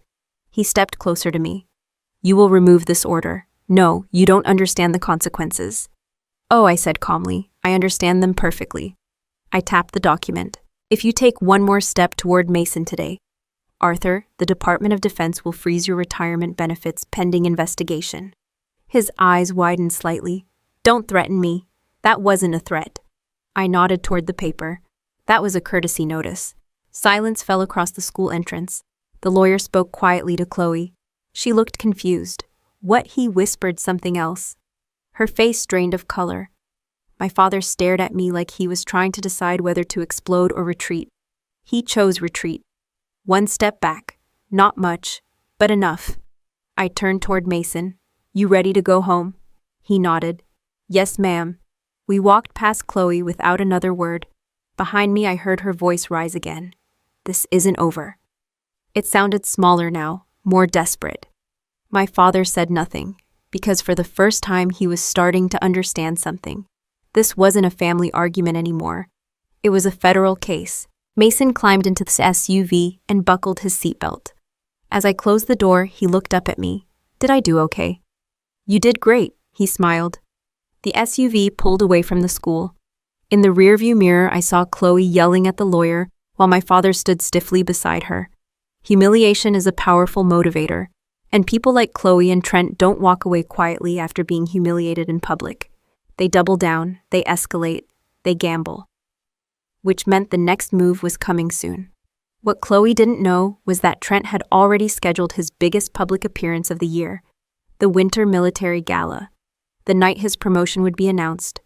He stepped closer to me. "You will remove this order. No, you don't understand the consequences." "Oh," I said calmly, "I understand them perfectly." I tapped the document. "If you take one more step toward Mason today, Arthur, the Department of Defense will freeze your retirement benefits pending investigation." His eyes widened slightly. "Don't threaten me." That wasn't a threat. I nodded toward the paper. That was a courtesy notice. Silence fell across the school entrance. The lawyer spoke quietly to Chloe. She looked confused. What he whispered something else. Her face drained of color. My father stared at me like he was trying to decide whether to explode or retreat. He chose retreat. One step back. Not much, but enough. I turned toward Mason. "You ready to go home?" He nodded. "Yes, ma'am." We walked past Chloe without another word. Behind me, I heard her voice rise again. "This isn't over." It sounded smaller now, more desperate. My father said nothing, because for the first time he was starting to understand something. This wasn't a family argument anymore. It was a federal case. Mason climbed into the SUV and buckled his seatbelt. As I closed the door, he looked up at me. "Did I do okay?" "You did great," he smiled. The SUV pulled away from the school. In the rearview mirror, I saw Chloe yelling at the lawyer while my father stood stiffly beside her. Humiliation is a powerful motivator, and people like Chloe and Trent don't walk away quietly after being humiliated in public. They double down, they escalate, they gamble. Which meant the next move was coming soon. What Chloe didn't know was that Trent had already scheduled his biggest public appearance of the year, the Winter Military Gala. The night his promotion would be announced,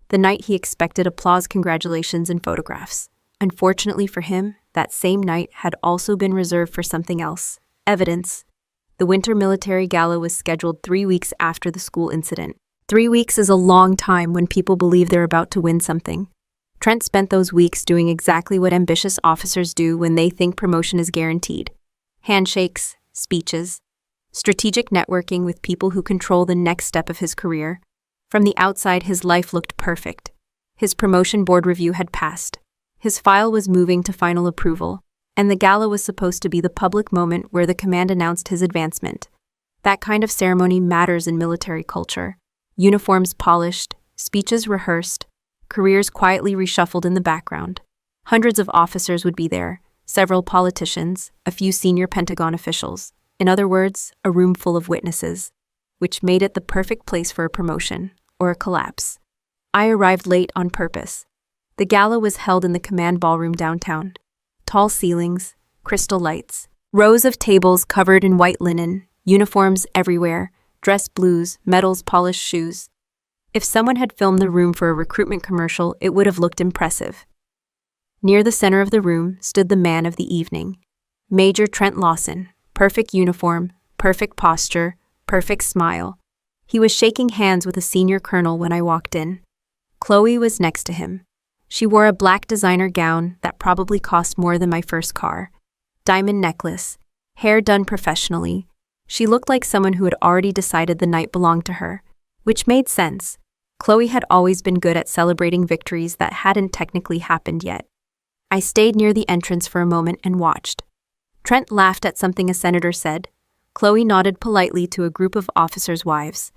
the night he expected applause, congratulations, and photographs. Unfortunately for him, that same night had also been reserved for something else, evidence. The Winter Military Gala was scheduled 3 weeks after the school incident. 3 weeks is a long time when people believe they're about to win something. Trent spent those weeks doing exactly what ambitious officers do when they think promotion is guaranteed. Handshakes, speeches, strategic networking with people who control the next step of his career. From the outside, his life looked perfect. His promotion board review had passed. His file was moving to final approval, and the gala was supposed to be the public moment where the command announced his advancement. That kind of ceremony matters in military culture. Uniforms polished, speeches rehearsed, careers quietly reshuffled in the background. Hundreds of officers would be there, several politicians, a few senior Pentagon officials. In other words, a room full of witnesses, which made it the perfect place for a promotion or a collapse. I arrived late on purpose. The gala was held in the command ballroom downtown. Tall ceilings, crystal lights, rows of tables covered in white linen, uniforms everywhere, dress blues, medals, polished shoes. If someone had filmed the room for a recruitment commercial, it would have looked impressive. Near the center of the room stood the man of the evening, Major Trent Lawson. Perfect uniform, perfect posture, perfect smile. He was shaking hands with a senior colonel when I walked in. Chloe was next to him. She wore a black designer gown that probably cost more than my first car. Diamond necklace, hair done professionally. She looked like someone who had already decided the night belonged to her, which made sense. Chloe had always been good at celebrating victories that hadn't technically happened yet. I stayed near the entrance for a moment and watched. Trent laughed at something a senator said, Chloe nodded politely to a group of officers' wives.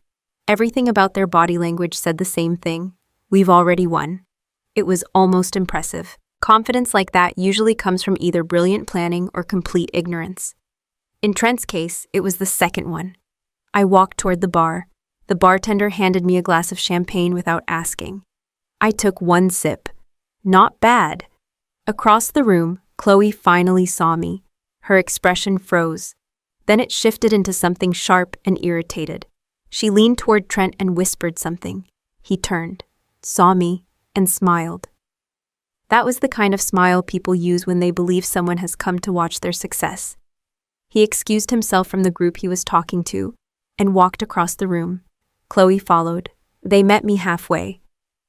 Everything about their body language said the same thing. We've already won. It was almost impressive. Confidence like that usually comes from either brilliant planning or complete ignorance. In Trent's case, it was the second one. I walked toward the bar. The bartender handed me a glass of champagne without asking. I took one sip. Not bad. Across the room, Chloe finally saw me. Her expression froze. Then it shifted into something sharp and irritated. She leaned toward Trent and whispered something. He turned, saw me, and smiled. That was the kind of smile people use when they believe someone has come to watch their success. He excused himself from the group he was talking to and walked across the room. Chloe followed. They met me halfway.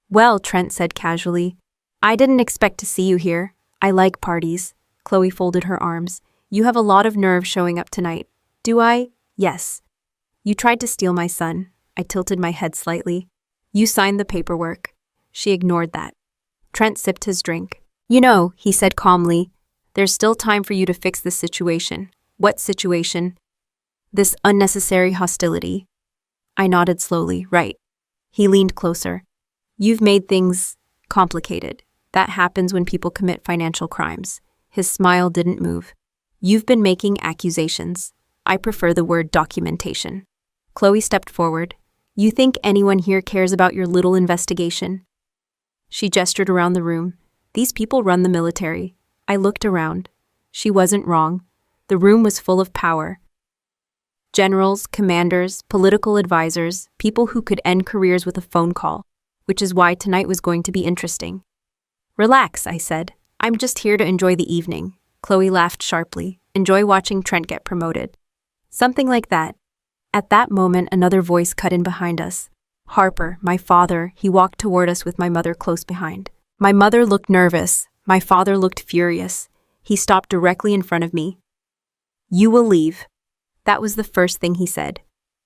Well, Trent said casually, I didn't expect to see you here. I like parties. Chloe folded her arms. You have a lot of nerve showing up tonight. Do I? Yes. You tried to steal my son. I tilted my head slightly. You signed the paperwork. She ignored that. Trent sipped his drink. You know, he said calmly, there's still time for you to fix this situation. What situation? This unnecessary hostility. I nodded slowly. Right. He leaned closer. You've made things complicated. That happens when people commit financial crimes. His smile didn't move. You've been making accusations. I prefer the word documentation. Chloe stepped forward. You think anyone here cares about your little investigation? She gestured around the room. These people run the military. I looked around. She wasn't wrong. The room was full of power. Generals, commanders, political advisors, people who could end careers with a phone call, which is why tonight was going to be interesting. Relax, I said. I'm just here to enjoy the evening. Chloe laughed sharply. Enjoy watching Trent get promoted. Something like that. At that moment, another voice cut in behind us. Harper, my father, he walked toward us with my mother close behind. My mother looked nervous. My father looked furious. He stopped directly in front of me. You will leave. That was the first thing he said.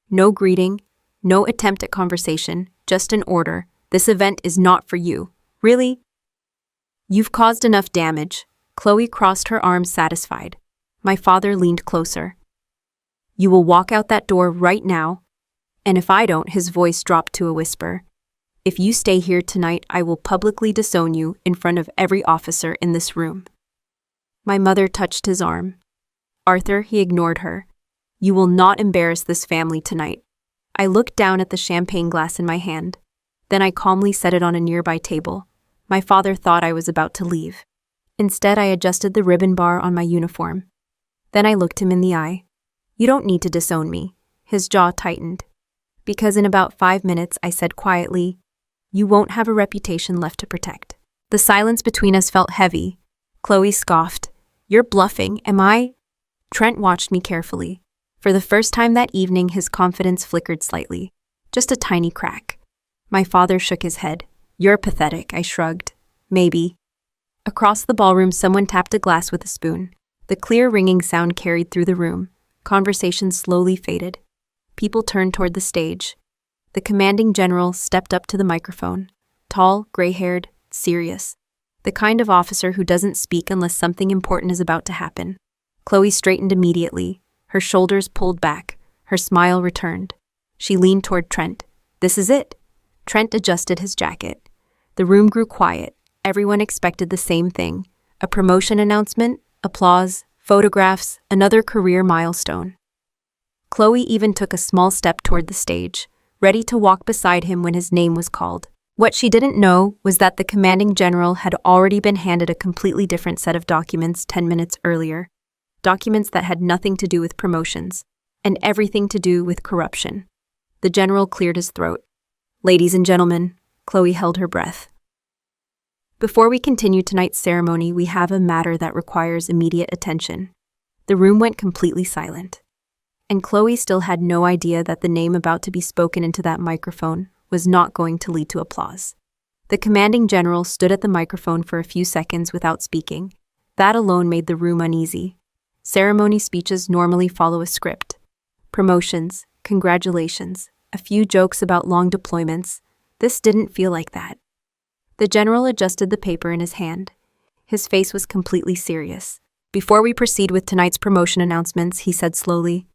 No greeting, no attempt at conversation, just an order. This event is not for you. Really? You've caused enough damage. Chloe crossed her arms satisfied. My father leaned closer. You will walk out that door right now. And if I don't, his voice dropped to a whisper. If you stay here tonight, I will publicly disown you in front of every officer in this room. My mother touched his arm. Arthur, he ignored her. You will not embarrass this family tonight. I looked down at the champagne glass in my hand. Then I calmly set it on a nearby table. My father thought I was about to leave. Instead, I adjusted the ribbon bar on my uniform. Then I looked him in the eye. You don't need to disown me. His jaw tightened. Because in about 5 minutes, I said quietly, you won't have a reputation left to protect. The silence between us felt heavy. Chloe scoffed. You're bluffing, am I? Trent watched me carefully. For the first time that evening, his confidence flickered slightly. Just a tiny crack. My father shook his head. You're pathetic, I shrugged. Maybe. Across the ballroom, someone tapped a glass with a spoon. The clear ringing sound carried through the room. Conversation slowly faded. People turned toward the stage. The commanding general stepped up to the microphone. Tall, gray-haired, serious. The kind of officer who doesn't speak unless something important is about to happen. Chloe straightened immediately. Her shoulders pulled back. Her smile returned. She leaned toward Trent. This is it. Trent adjusted his jacket. The room grew quiet. Everyone expected the same thing. A promotion announcement, applause, photographs, another career milestone. Chloe even took a small step toward the stage, ready to walk beside him when his name was called. What she didn't know was that the commanding general had already been handed a completely different set of documents 10 minutes earlier. Documents that had nothing to do with promotions, and everything to do with corruption. The general cleared his throat. Ladies and gentlemen, Chloe held her breath. Before we continue tonight's ceremony, we have a matter that requires immediate attention. The room went completely silent. And Chloe still had no idea that the name about to be spoken into that microphone was not going to lead to applause. The commanding general stood at the microphone for a few seconds without speaking. That alone made the room uneasy. Ceremony speeches normally follow a script. Promotions, congratulations, a few jokes about long deployments. This didn't feel like that. The general adjusted the paper in his hand. His face was completely serious. Before we proceed with tonight's promotion announcements, he said slowly,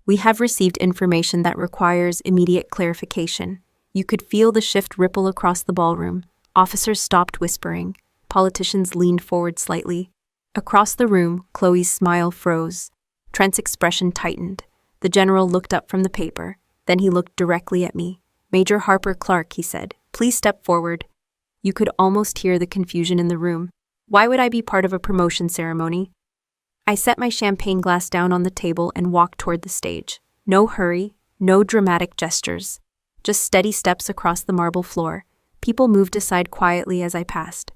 We have received information that requires immediate clarification. You could feel the shift ripple across the ballroom. Officers stopped whispering. Politicians leaned forward slightly. Across the room, Chloe's smile froze. Trent's expression tightened. The general looked up from the paper. Then he looked directly at me. "Major Harper Clark," he said, "please step forward." You could almost hear the confusion in the room. Why would I be part of a promotion ceremony? I set my champagne glass down on the table and walked toward the stage. No hurry, no dramatic gestures. Just steady steps across the marble floor. People moved aside quietly as I passed.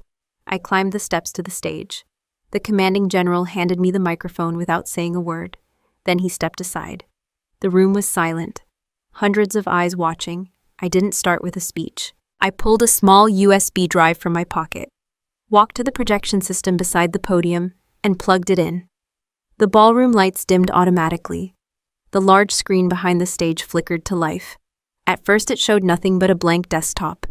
I climbed the steps to the stage. The commanding general handed me the microphone without saying a word. Then he stepped aside. The room was silent. Hundreds of eyes watching. I didn't start with a speech. I pulled a small USB drive from my pocket, walked to the projection system beside the podium, and plugged it in. The ballroom lights dimmed automatically. The large screen behind the stage flickered to life. At first it showed nothing but a blank desktop.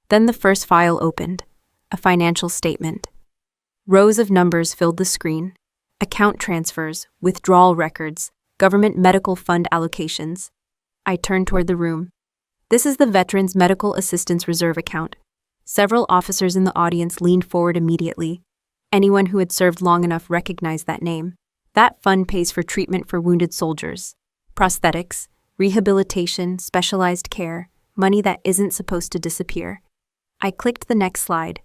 Then the first file opened, a financial statement. Rows of numbers filled the screen. Account transfers, withdrawal records, government medical fund allocations. I turned toward the room. "This is the Veterans Medical Assistance Reserve account." Several officers in the audience leaned forward immediately. Anyone who had served long enough recognized that name. That fund pays for treatment for wounded soldiers, prosthetics, rehabilitation, specialized care, money that isn't supposed to disappear. I clicked the next slide.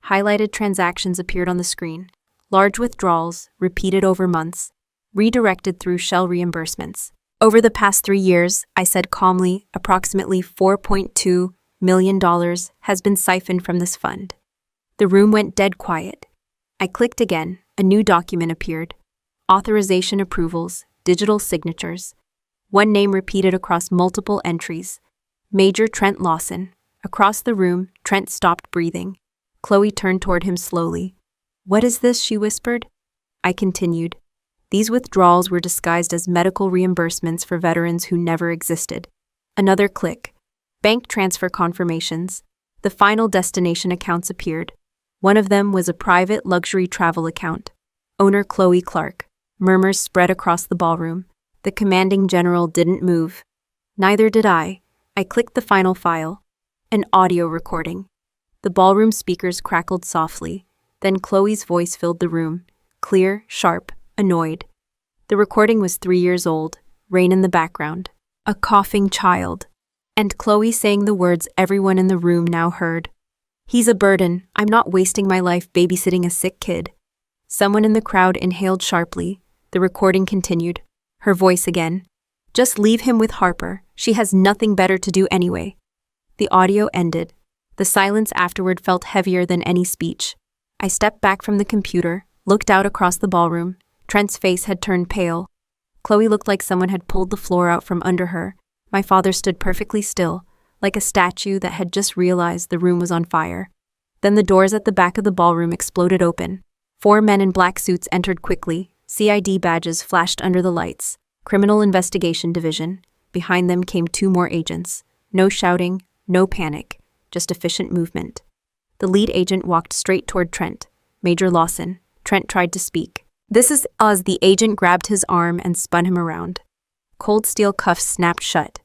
Highlighted transactions appeared on the screen. Large withdrawals, repeated over months, redirected through shell reimbursements. "Over the past 3 years," I said calmly, "approximately $4.2 million has been siphoned from this fund." The room went dead quiet. I clicked again. A new document appeared. Authorization approvals, digital signatures. One name repeated across multiple entries. Major Trent Lawson. Across the room, Trent stopped breathing. Chloe turned toward him slowly. "What is this?" she whispered. I continued. These withdrawals were disguised as medical reimbursements for veterans who never existed. Another click. Bank transfer confirmations. The final destination accounts appeared. One of them was a private luxury travel account. Owner Chloe Clark. Murmurs spread across the ballroom. The commanding general didn't move. Neither did I. I clicked the final file. An audio recording. The ballroom speakers crackled softly. Then Chloe's voice filled the room. Clear, sharp, annoyed. The recording was 3 years old, rain in the background, a coughing child, and Chloe saying the words everyone in the room now heard. "He's a burden. I'm not wasting my life babysitting a sick kid." Someone in the crowd inhaled sharply. The recording continued. Her voice again. "Just leave him with Harper. She has nothing better to do anyway." The audio ended. The silence afterward felt heavier than any speech. I stepped back from the computer, looked out across the ballroom. Trent's face had turned pale. Chloe looked like someone had pulled the floor out from under her. My father stood perfectly still, like a statue that had just realized the room was on fire. Then the doors at the back of the ballroom exploded open. 4 men in black suits entered quickly. CID badges flashed under the lights. Criminal Investigation Division. Behind them came 2 more agents. No shouting, no panic, just efficient movement. The lead agent walked straight toward Trent. "Major Lawson." Trent tried to speak. "This is Oz." The agent grabbed his arm and spun him around. Cold steel cuffs snapped shut.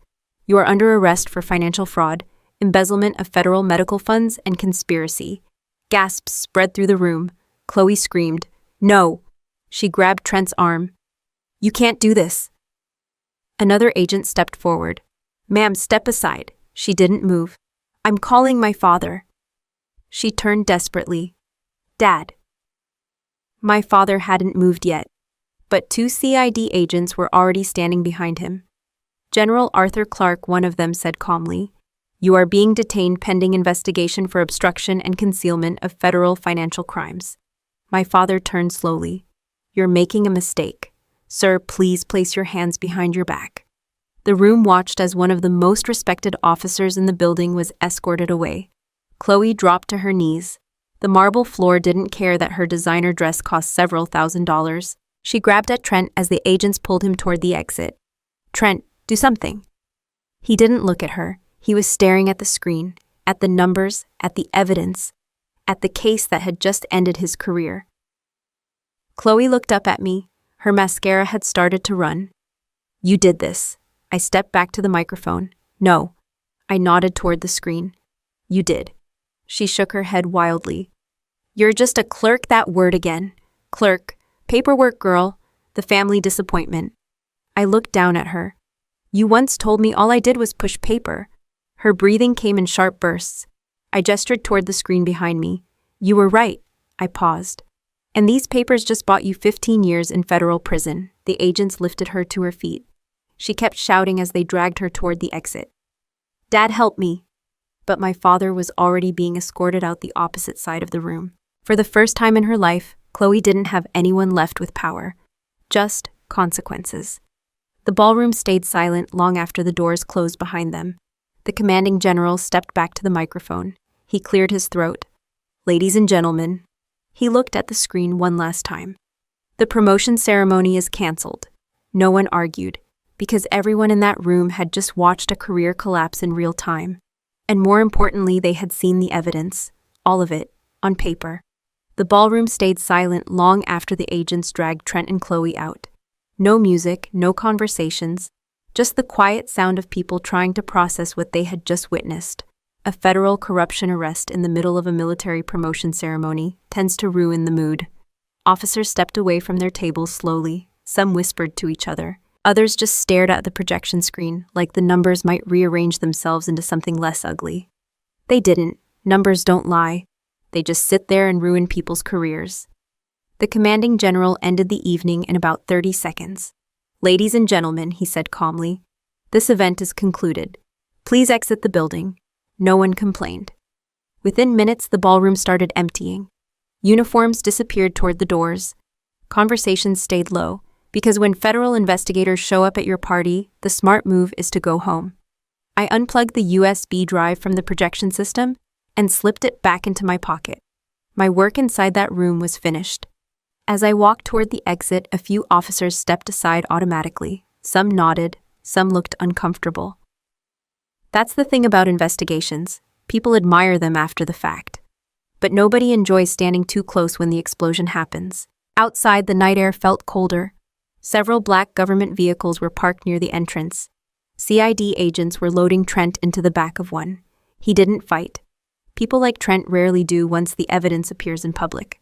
"You are under arrest for financial fraud, embezzlement of federal medical funds, and conspiracy." Gasps spread through the room. Chloe screamed, "No!" She grabbed Trent's arm. "You can't do this." Another agent stepped forward. "Ma'am, step aside." She didn't move. "I'm calling my father." She turned desperately. "Dad." My father hadn't moved yet, but 2 CID agents were already standing behind him. General Arthur Clark, one of them, said calmly, "You are being detained pending investigation for obstruction and concealment of federal financial crimes." My father turned slowly. "You're making a mistake. Sir, please place your hands behind your back." The room watched as one of the most respected officers in the building was escorted away. Chloe dropped to her knees. The marble floor didn't care that her designer dress cost several $1,000s. She grabbed at Trent as the agents pulled him toward the exit. "Trent, do something." He didn't look at her. He was staring at the screen, at the numbers, at the evidence, at the case that had just ended his career. Chloe looked up at me. Her mascara had started to run. You did this. I stepped back to the microphone. No. I nodded toward the screen. You did. She shook her head wildly. You're just a clerk, that word again. Clerk, paperwork girl, the family disappointment. I looked down at her. You once told me all I did was push paper. Her breathing came in sharp bursts. I gestured toward the screen behind me. You were right. I paused. And these papers just bought you 15 years in federal prison. The agents lifted her to her feet. She kept shouting as they dragged her toward the exit. Dad, help me. But my father was already being escorted out the opposite side of the room. For the first time in her life, Chloe didn't have anyone left with power. Just consequences. The ballroom stayed silent long after the doors closed behind them. The commanding general stepped back to the microphone. He cleared his throat. Ladies and gentlemen. He looked at the screen one last time. The promotion ceremony is canceled. No one argued, because everyone in that room had just watched a career collapse in real time. And more importantly, they had seen the evidence, all of it, on paper. The ballroom stayed silent long after the agents dragged Trent and Chloe out. No music, no conversations, just the quiet sound of people trying to process what they had just witnessed. A federal corruption arrest in the middle of a military promotion ceremony tends to ruin the mood. Officers stepped away from their tables slowly. Some whispered to each other. Others just stared at the projection screen, like the numbers might rearrange themselves into something less ugly. They didn't. Numbers don't lie. They just sit there and ruin people's careers. The commanding general ended the evening in about 30 seconds. Ladies and gentlemen, he said calmly, this event is concluded. Please exit the building. No one complained. Within minutes, the ballroom started emptying. Uniforms disappeared toward the doors. Conversations stayed low, because when federal investigators show up at your party, the smart move is to go home. I unplugged the USB drive from the projection system and slipped it back into my pocket. My work inside that room was finished. As I walked toward the exit, a few officers stepped aside automatically. Some nodded, some looked uncomfortable. That's the thing about investigations. People admire them after the fact. But nobody enjoys standing too close when the explosion happens. Outside, the night air felt colder. Several black government vehicles were parked near the entrance. CID agents were loading Trent into the back of one. He didn't fight. People like Trent rarely do once the evidence appears in public.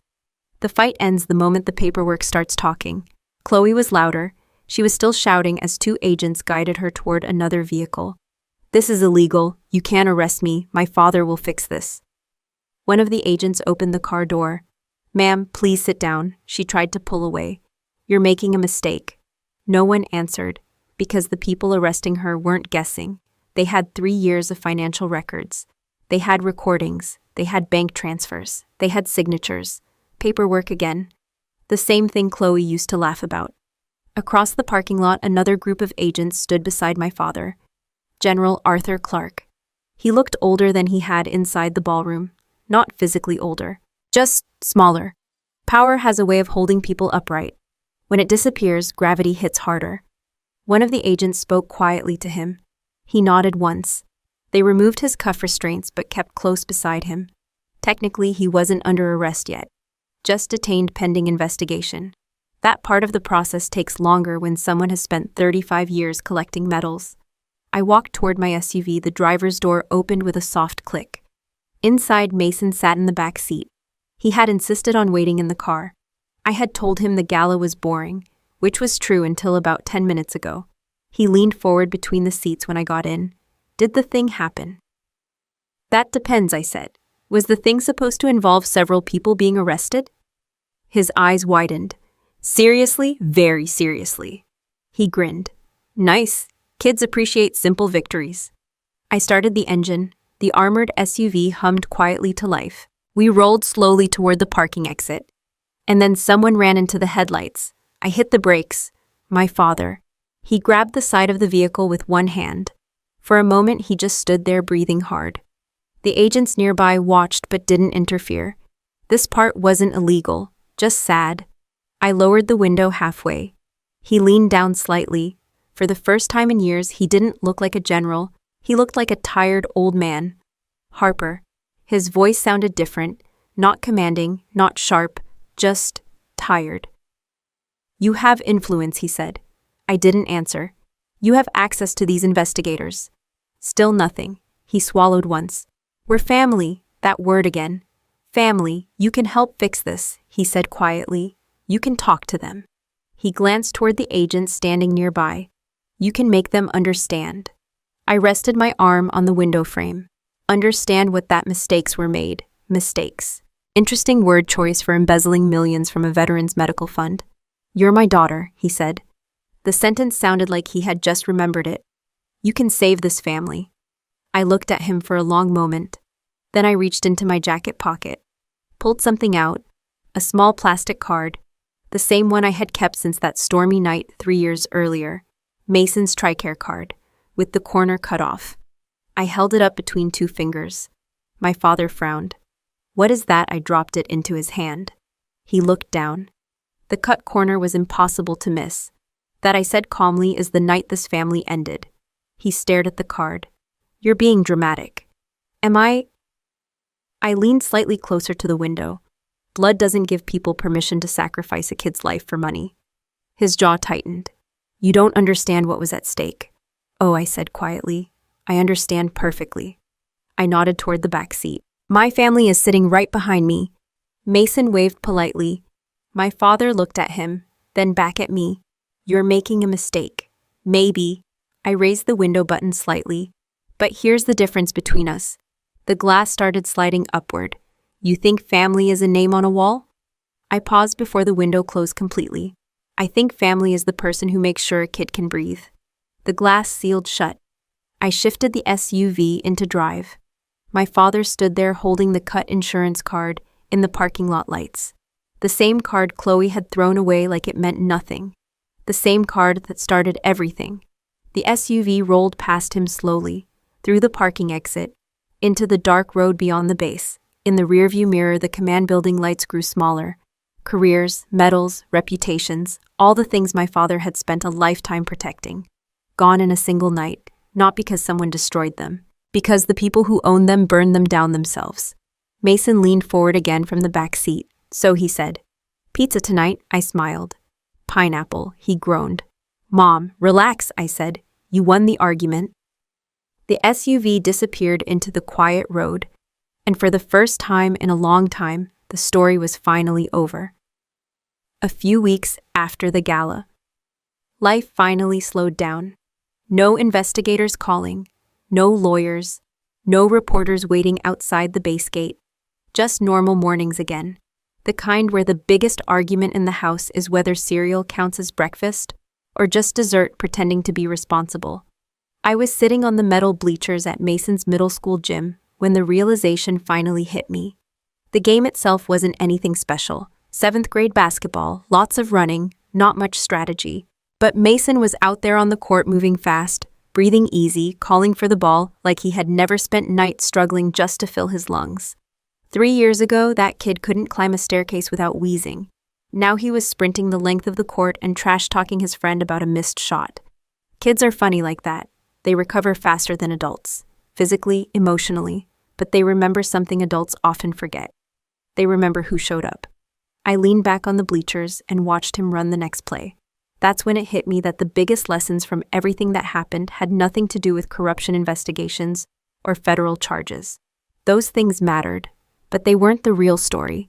The fight ends the moment the paperwork starts talking. Chloe was louder. She was still shouting as two agents guided her toward another vehicle. This is illegal. You can't arrest me. My father will fix this. One of the agents opened the car door. Ma'am, please sit down. She tried to pull away. You're making a mistake. No one answered, because the people arresting her weren't guessing. They had 3 years of financial records. They had recordings. They had bank transfers. They had signatures. Paperwork again. The same thing Chloe used to laugh about. Across the parking lot, another group of agents stood beside my father. General Arthur Clark. He looked older than he had inside the ballroom. Not physically older, just smaller. Power has a way of holding people upright. When it disappears, gravity hits harder. One of the agents spoke quietly to him. He nodded once. They removed his cuff restraints but kept close beside him. Technically, he wasn't under arrest yet, just detained pending investigation. That part of the process takes longer when someone has spent 35 years collecting medals. I walked toward my SUV. The driver's door opened with a soft click. Inside, Mason sat in the back seat. He had insisted on waiting in the car. I had told him the gala was boring, which was true until about 10 minutes ago. He leaned forward between the seats when I got in. Did the thing happen? That depends, I said. Was the thing supposed to involve several people being arrested? His eyes widened. Seriously? Very seriously. He grinned. Nice. Kids appreciate simple victories. I started the engine. The armored SUV hummed quietly to life. We rolled slowly toward the parking exit. And then someone ran into the headlights. I hit the brakes. My father. He grabbed the side of the vehicle with one hand. For a moment, he just stood there breathing hard. The agents nearby watched but didn't interfere. This part wasn't illegal, just sad. I lowered the window halfway. He leaned down slightly. For the first time in years, he didn't look like a general. He looked like a tired old man. Harper. His voice sounded different, not commanding, not sharp, just tired. You have influence, he said. I didn't answer. You have access to these investigators. Still nothing. He swallowed once. We're family, that word again. Family, you can help fix this, he said quietly. You can talk to them. He glanced toward the agents standing nearby. You can make them understand. I rested my arm on the window frame. Understand what that mistakes were made. Mistakes. Interesting word choice for embezzling millions from a veteran's medical fund. You're my daughter, he said. The sentence sounded like he had just remembered it. You can save this family. I looked at him for a long moment. Then I reached into my jacket pocket, pulled something out, a small plastic card, the same one I had kept since that stormy night 3 years earlier, Mason's TRICARE card, with the corner cut off. I held it up between 2 fingers. My father frowned. What is that? I dropped it into his hand. He looked down. The cut corner was impossible to miss. That, I said calmly, is the night this family ended. He stared at the card. You're being dramatic. Am I? I leaned slightly closer to the window. Blood doesn't give people permission to sacrifice a kid's life for money. His jaw tightened. You don't understand what was at stake. Oh, I said quietly. I understand perfectly. I nodded toward the back seat. My family is sitting right behind me. Mason waved politely. My father looked at him, then back at me. You're making a mistake. Maybe. I raised the window button slightly. But here's the difference between us. The glass started sliding upward. You think family is a name on a wall? I paused before the window closed completely. I think family is the person who makes sure a kid can breathe. The glass sealed shut. I shifted the SUV into drive. My father stood there holding the cut insurance card in the parking lot lights. The same card Chloe had thrown away like it meant nothing. The same card that started everything. The SUV rolled past him slowly, through the parking exit, into the dark road beyond the base. In the rearview mirror, the command building lights grew smaller. Careers, medals, reputations, all the things my father had spent a lifetime protecting. Gone in a single night, not because someone destroyed them, because the people who owned them burned them down themselves. Mason leaned forward again from the back seat. So he said, "Pizza tonight," I smiled. "Pineapple," he groaned. "Mom, relax," I said. "You won the argument." The SUV disappeared into the quiet road, and for the first time in a long time, the story was finally over. A few weeks after the gala, life finally slowed down. No investigators calling, no lawyers, no reporters waiting outside the base gate. Just normal mornings again. The kind where the biggest argument in the house is whether cereal counts as breakfast or just dessert, pretending to be responsible. I was sitting on the metal bleachers at Mason's middle school gym when the realization finally hit me. The game itself wasn't anything special. 7th grade basketball, lots of running, not much strategy. But Mason was out there on the court, moving fast, breathing easy, calling for the ball like he had never spent nights struggling just to fill his lungs. 3 years ago, that kid couldn't climb a staircase without wheezing. Now he was sprinting the length of the court and trash-talking his friend about a missed shot. Kids are funny like that. They recover faster than adults, physically, emotionally, but they remember something adults often forget. They remember who showed up. I leaned back on the bleachers and watched him run the next play. That's when it hit me that the biggest lessons from everything that happened had nothing to do with corruption investigations or federal charges. Those things mattered, but they weren't the real story.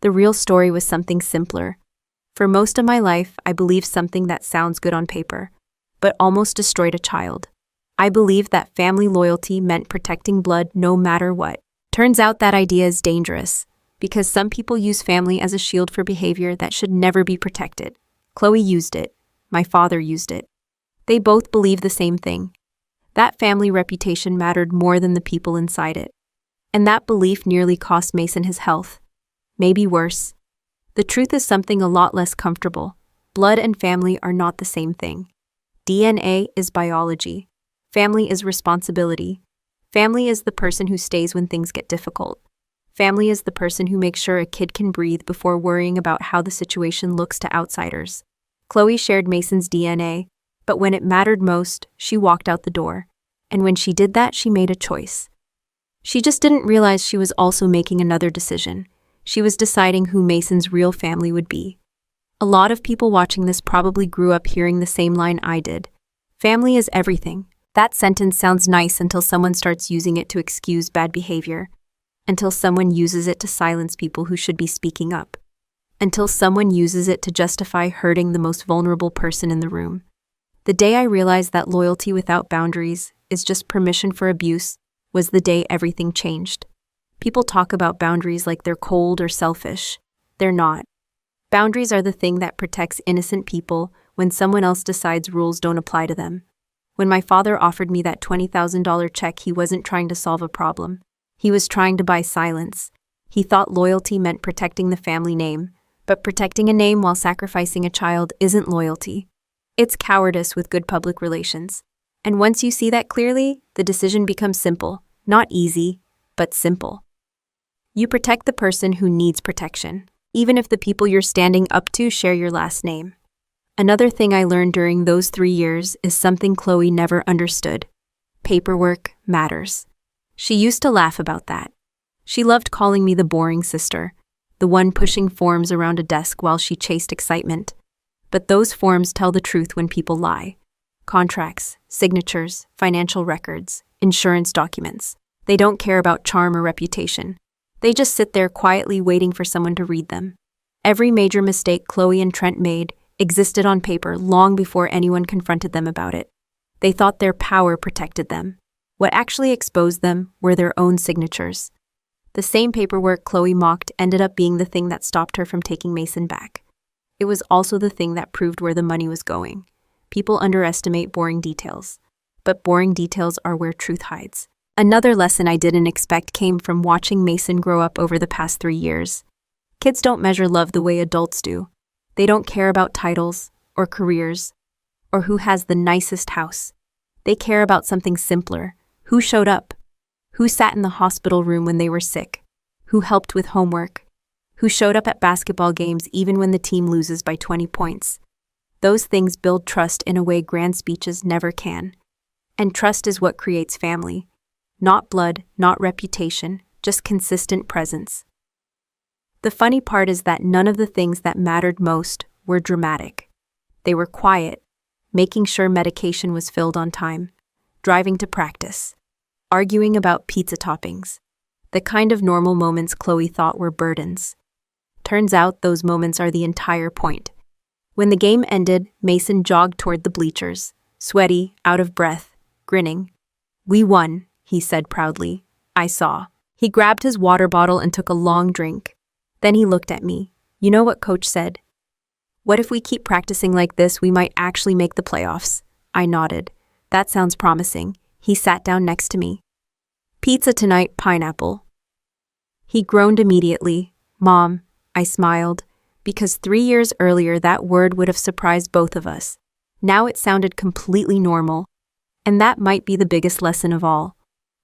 The real story was something simpler. For most of my life, I believed something that sounds good on paper, but almost destroyed a child. I believed that family loyalty meant protecting blood no matter what. Turns out that idea is dangerous, because some people use family as a shield for behavior that should never be protected. Chloe used it. My father used it. They both believed the same thing. That family reputation mattered more than the people inside it. And that belief nearly cost Mason his health. Maybe worse. The truth is something a lot less comfortable. Blood and family are not the same thing. DNA is biology. Family is responsibility. Family is the person who stays when things get difficult. Family is the person who makes sure a kid can breathe before worrying about how the situation looks to outsiders. Chloe shared Mason's DNA, but when it mattered most, she walked out the door. And when she did that, she made a choice. She just didn't realize she was also making another decision. She was deciding who Mason's real family would be. A lot of people watching this probably grew up hearing the same line I did. Family is everything. That sentence sounds nice until someone starts using it to excuse bad behavior, until someone uses it to silence people who should be speaking up, until someone uses it to justify hurting the most vulnerable person in the room. The day I realized that loyalty without boundaries is just permission for abuse was the day everything changed. People talk about boundaries like they're cold or selfish. They're not. Boundaries are the thing that protects innocent people when someone else decides rules don't apply to them. When my father offered me that $20,000 check, he wasn't trying to solve a problem. He was trying to buy silence. He thought loyalty meant protecting the family name, but protecting a name while sacrificing a child isn't loyalty. It's cowardice with good public relations. And once you see that clearly, the decision becomes simple. Not easy, but simple. You protect the person who needs protection, even if the people you're standing up to share your last name. Another thing I learned during those 3 years is something Chloe never understood. Paperwork matters. She used to laugh about that. She loved calling me the boring sister, the one pushing forms around a desk while she chased excitement. But those forms tell the truth when people lie. Contracts, signatures, financial records, insurance documents. They don't care about charm or reputation. They just sit there quietly waiting for someone to read them. Every major mistake Chloe and Trent made existed on paper long before anyone confronted them about it. They thought their power protected them. What actually exposed them were their own signatures. The same paperwork Chloe mocked ended up being the thing that stopped her from taking Mason back. It was also the thing that proved where the money was going. People underestimate boring details, but boring details are where truth hides. Another lesson I didn't expect came from watching Mason grow up over the past 3 years. Kids don't measure love the way adults do. They don't care about titles or careers or who has the nicest house. They care about something simpler. Who showed up? Who sat in the hospital room when they were sick? Who helped with homework? Who showed up at basketball games even when the team loses by 20 points? Those things build trust in a way grand speeches never can. And trust is what creates family. Not blood, not reputation, just consistent presence. The funny part is that none of the things that mattered most were dramatic. They were quiet, making sure medication was filled on time, driving to practice, arguing about pizza toppings, the kind of normal moments Chloe thought were burdens. Turns out those moments are the entire point. When the game ended, Mason jogged toward the bleachers, sweaty, out of breath, grinning. "We won," he said proudly. I saw. He grabbed his water bottle and took a long drink. Then he looked at me. "You know what Coach said? What if we keep practicing like this, we might actually make the playoffs?" I nodded. "That sounds promising." He sat down next to me. "Pizza tonight, pineapple." He groaned immediately. "Mom," I smiled, because 3 years earlier that word would have surprised both of us. Now it sounded completely normal. And that might be the biggest lesson of all.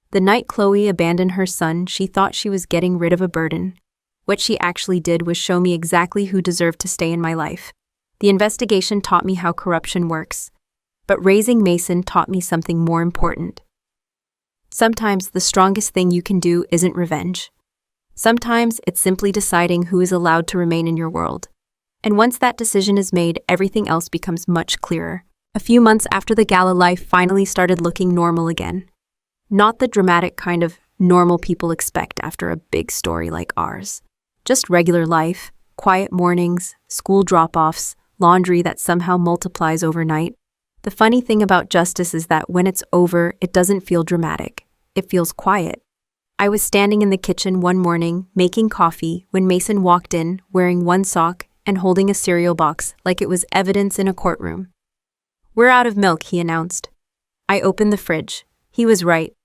The night Chloe abandoned her son, she thought she was getting rid of a burden. What she actually did was show me exactly who deserved to stay in my life. The investigation taught me how corruption works. But raising Mason taught me something more important. Sometimes the strongest thing you can do isn't revenge. Sometimes it's simply deciding who is allowed to remain in your world. And once that decision is made, everything else becomes much clearer. A few months after the gala, life finally started looking normal again. Not the dramatic kind of normal people expect after a big story like ours. Just regular life, quiet mornings, school drop-offs, laundry that somehow multiplies overnight. The funny thing about justice is that when it's over, it doesn't feel dramatic. It feels quiet. I was standing in the kitchen one morning, making coffee, when Mason walked in, wearing one sock and holding a cereal box like it was evidence in a courtroom. "We're out of milk," he announced. I opened the fridge. He was right.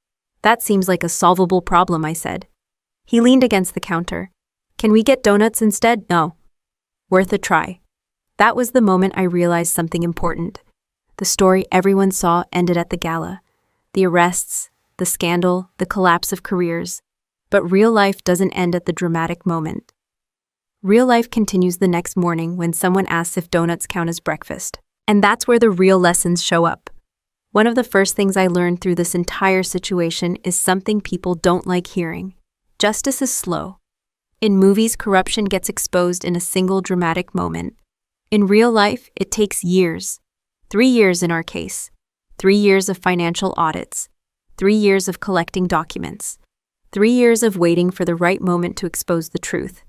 "That seems like a solvable problem," I said. He leaned against the counter. "Can we get donuts instead?" "No." "Worth a try." That was the moment I realized something important. The story everyone saw ended at the gala. The arrests, the scandal, the collapse of careers. But real life doesn't end at the dramatic moment. Real life continues the next morning when someone asks if donuts count as breakfast. And that's where the real lessons show up. One of the first things I learned through this entire situation is something people don't like hearing. Justice is slow. In movies, corruption gets exposed in a single dramatic moment. In real life, it takes years. 3 years in our case. 3 years of financial audits, 3 years of collecting documents, 3 years of waiting for the right moment to expose the truth.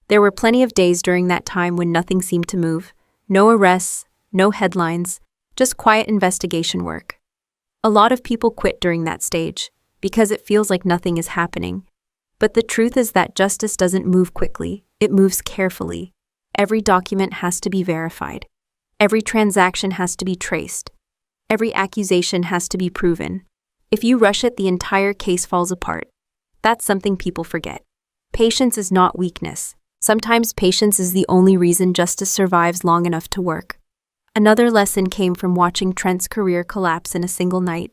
There were plenty of days during that time when nothing seemed to move. No arrests, no headlines, just quiet investigation work. A lot of people quit during that stage because it feels like nothing is happening. But the truth is that justice doesn't move quickly, it moves carefully. Every document has to be verified. Every transaction has to be traced. Every accusation has to be proven. If you rush it, the entire case falls apart. That's something people forget. Patience is not weakness. Sometimes patience is the only reason justice survives long enough to work. Another lesson came from watching Trent's career collapse in a single night.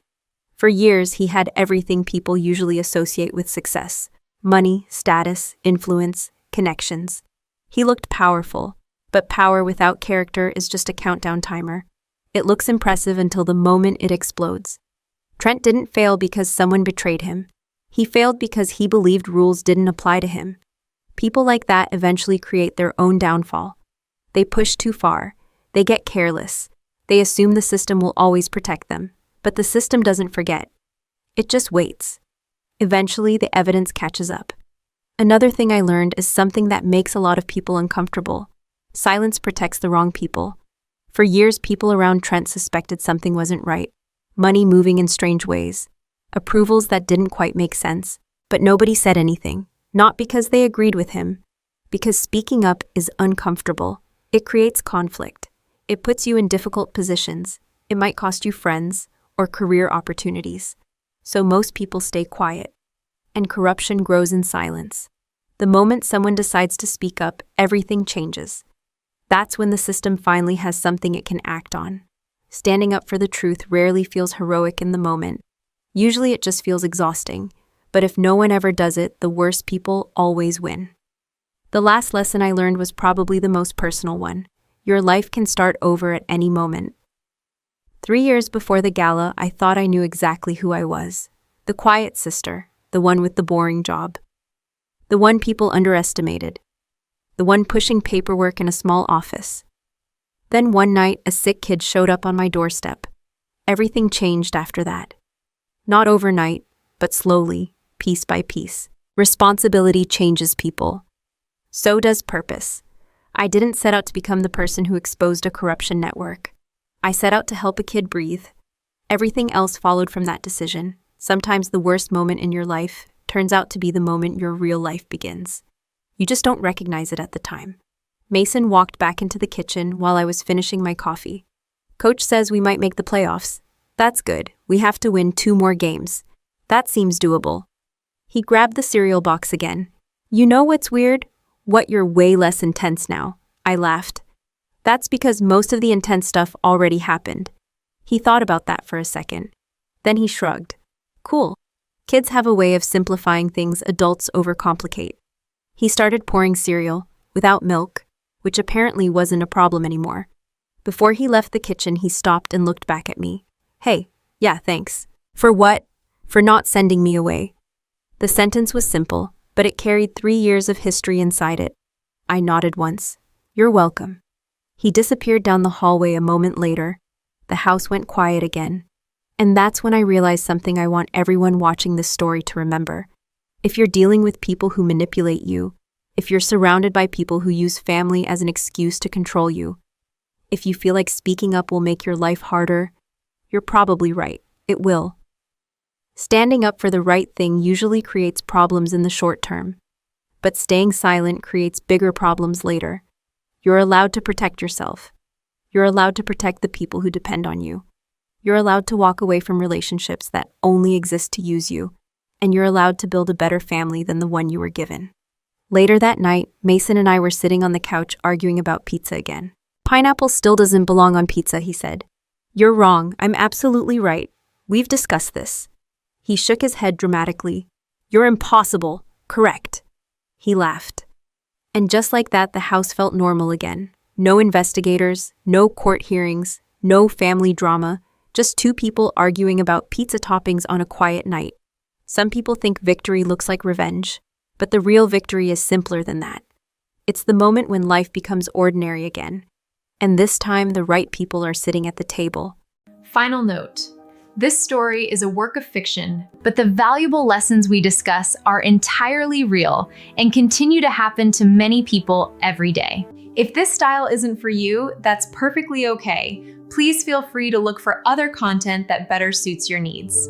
For years, he had everything people usually associate with success: money, status, influence, connections. He looked powerful, but power without character is just a countdown timer. It looks impressive until the moment it explodes. Trent didn't fail because someone betrayed him. He failed because he believed rules didn't apply to him. People like that eventually create their own downfall. They push too far. They get careless. They assume the system will always protect them. But the system doesn't forget. It just waits. Eventually, the evidence catches up. Another thing I learned is something that makes a lot of people uncomfortable. Silence protects the wrong people. For years, people around Trent suspected something wasn't right. Money moving in strange ways. Approvals that didn't quite make sense. But nobody said anything. Not because they agreed with him. Because speaking up is uncomfortable. It creates conflict. It puts you in difficult positions. It might cost you friends or career opportunities. So most people stay quiet. And corruption grows in silence. The moment someone decides to speak up, everything changes. That's when the system finally has something it can act on. Standing up for the truth rarely feels heroic in the moment. Usually it just feels exhausting. But if no one ever does it, the worst people always win. The last lesson I learned was probably the most personal one. Your life can start over at any moment. 3 years before the gala, I thought I knew exactly who I was. The quiet sister, the one with the boring job. The one people underestimated. The one pushing paperwork in a small office. Then one night, a sick kid showed up on my doorstep. Everything changed after that. Not overnight, but slowly, piece by piece. Responsibility changes people. So does purpose. I didn't set out to become the person who exposed a corruption network. I set out to help a kid breathe. Everything else followed from that decision. Sometimes the worst moment in your life turns out to be the moment your real life begins. You just don't recognize it at the time. Mason walked back into the kitchen while I was finishing my coffee. Coach says we might make the playoffs. That's good. We have to win 2 more games. That seems doable. He grabbed the cereal box again. You know what's weird? What, you're way less intense now. I laughed. That's because most of the intense stuff already happened. He thought about that for a second. Then he shrugged. Cool. Kids have a way of simplifying things adults overcomplicate. He started pouring cereal, without milk, which apparently wasn't a problem anymore. Before he left the kitchen, he stopped and looked back at me. Hey, yeah, thanks. For what? For not sending me away. The sentence was simple, but it carried 3 years of history inside it. I nodded once. You're welcome. He disappeared down the hallway a moment later. The house went quiet again. And that's when I realized something I want everyone watching this story to remember. If you're dealing with people who manipulate you, if you're surrounded by people who use family as an excuse to control you, if you feel like speaking up will make your life harder, you're probably right. It will. Standing up for the right thing usually creates problems in the short term. But staying silent creates bigger problems later. You're allowed to protect yourself. You're allowed to protect the people who depend on you. You're allowed to walk away from relationships that only exist to use you. And you're allowed to build a better family than the one you were given. Later that night, Mason and I were sitting on the couch arguing about pizza again. Pineapple still doesn't belong on pizza, he said. You're wrong. I'm absolutely right. We've discussed this. He shook his head dramatically. You're impossible. Correct. He laughed. And just like that, the house felt normal again. No investigators, no court hearings, no family drama, just 2 people arguing about pizza toppings on a quiet night. Some people think victory looks like revenge, but the real victory is simpler than that. It's the moment when life becomes ordinary again. And this time, the right people are sitting at the table. Final note. This story is a work of fiction, but the valuable lessons we discuss are entirely real and continue to happen to many people every day. If this style isn't for you, that's perfectly okay. Please feel free to look for other content that better suits your needs.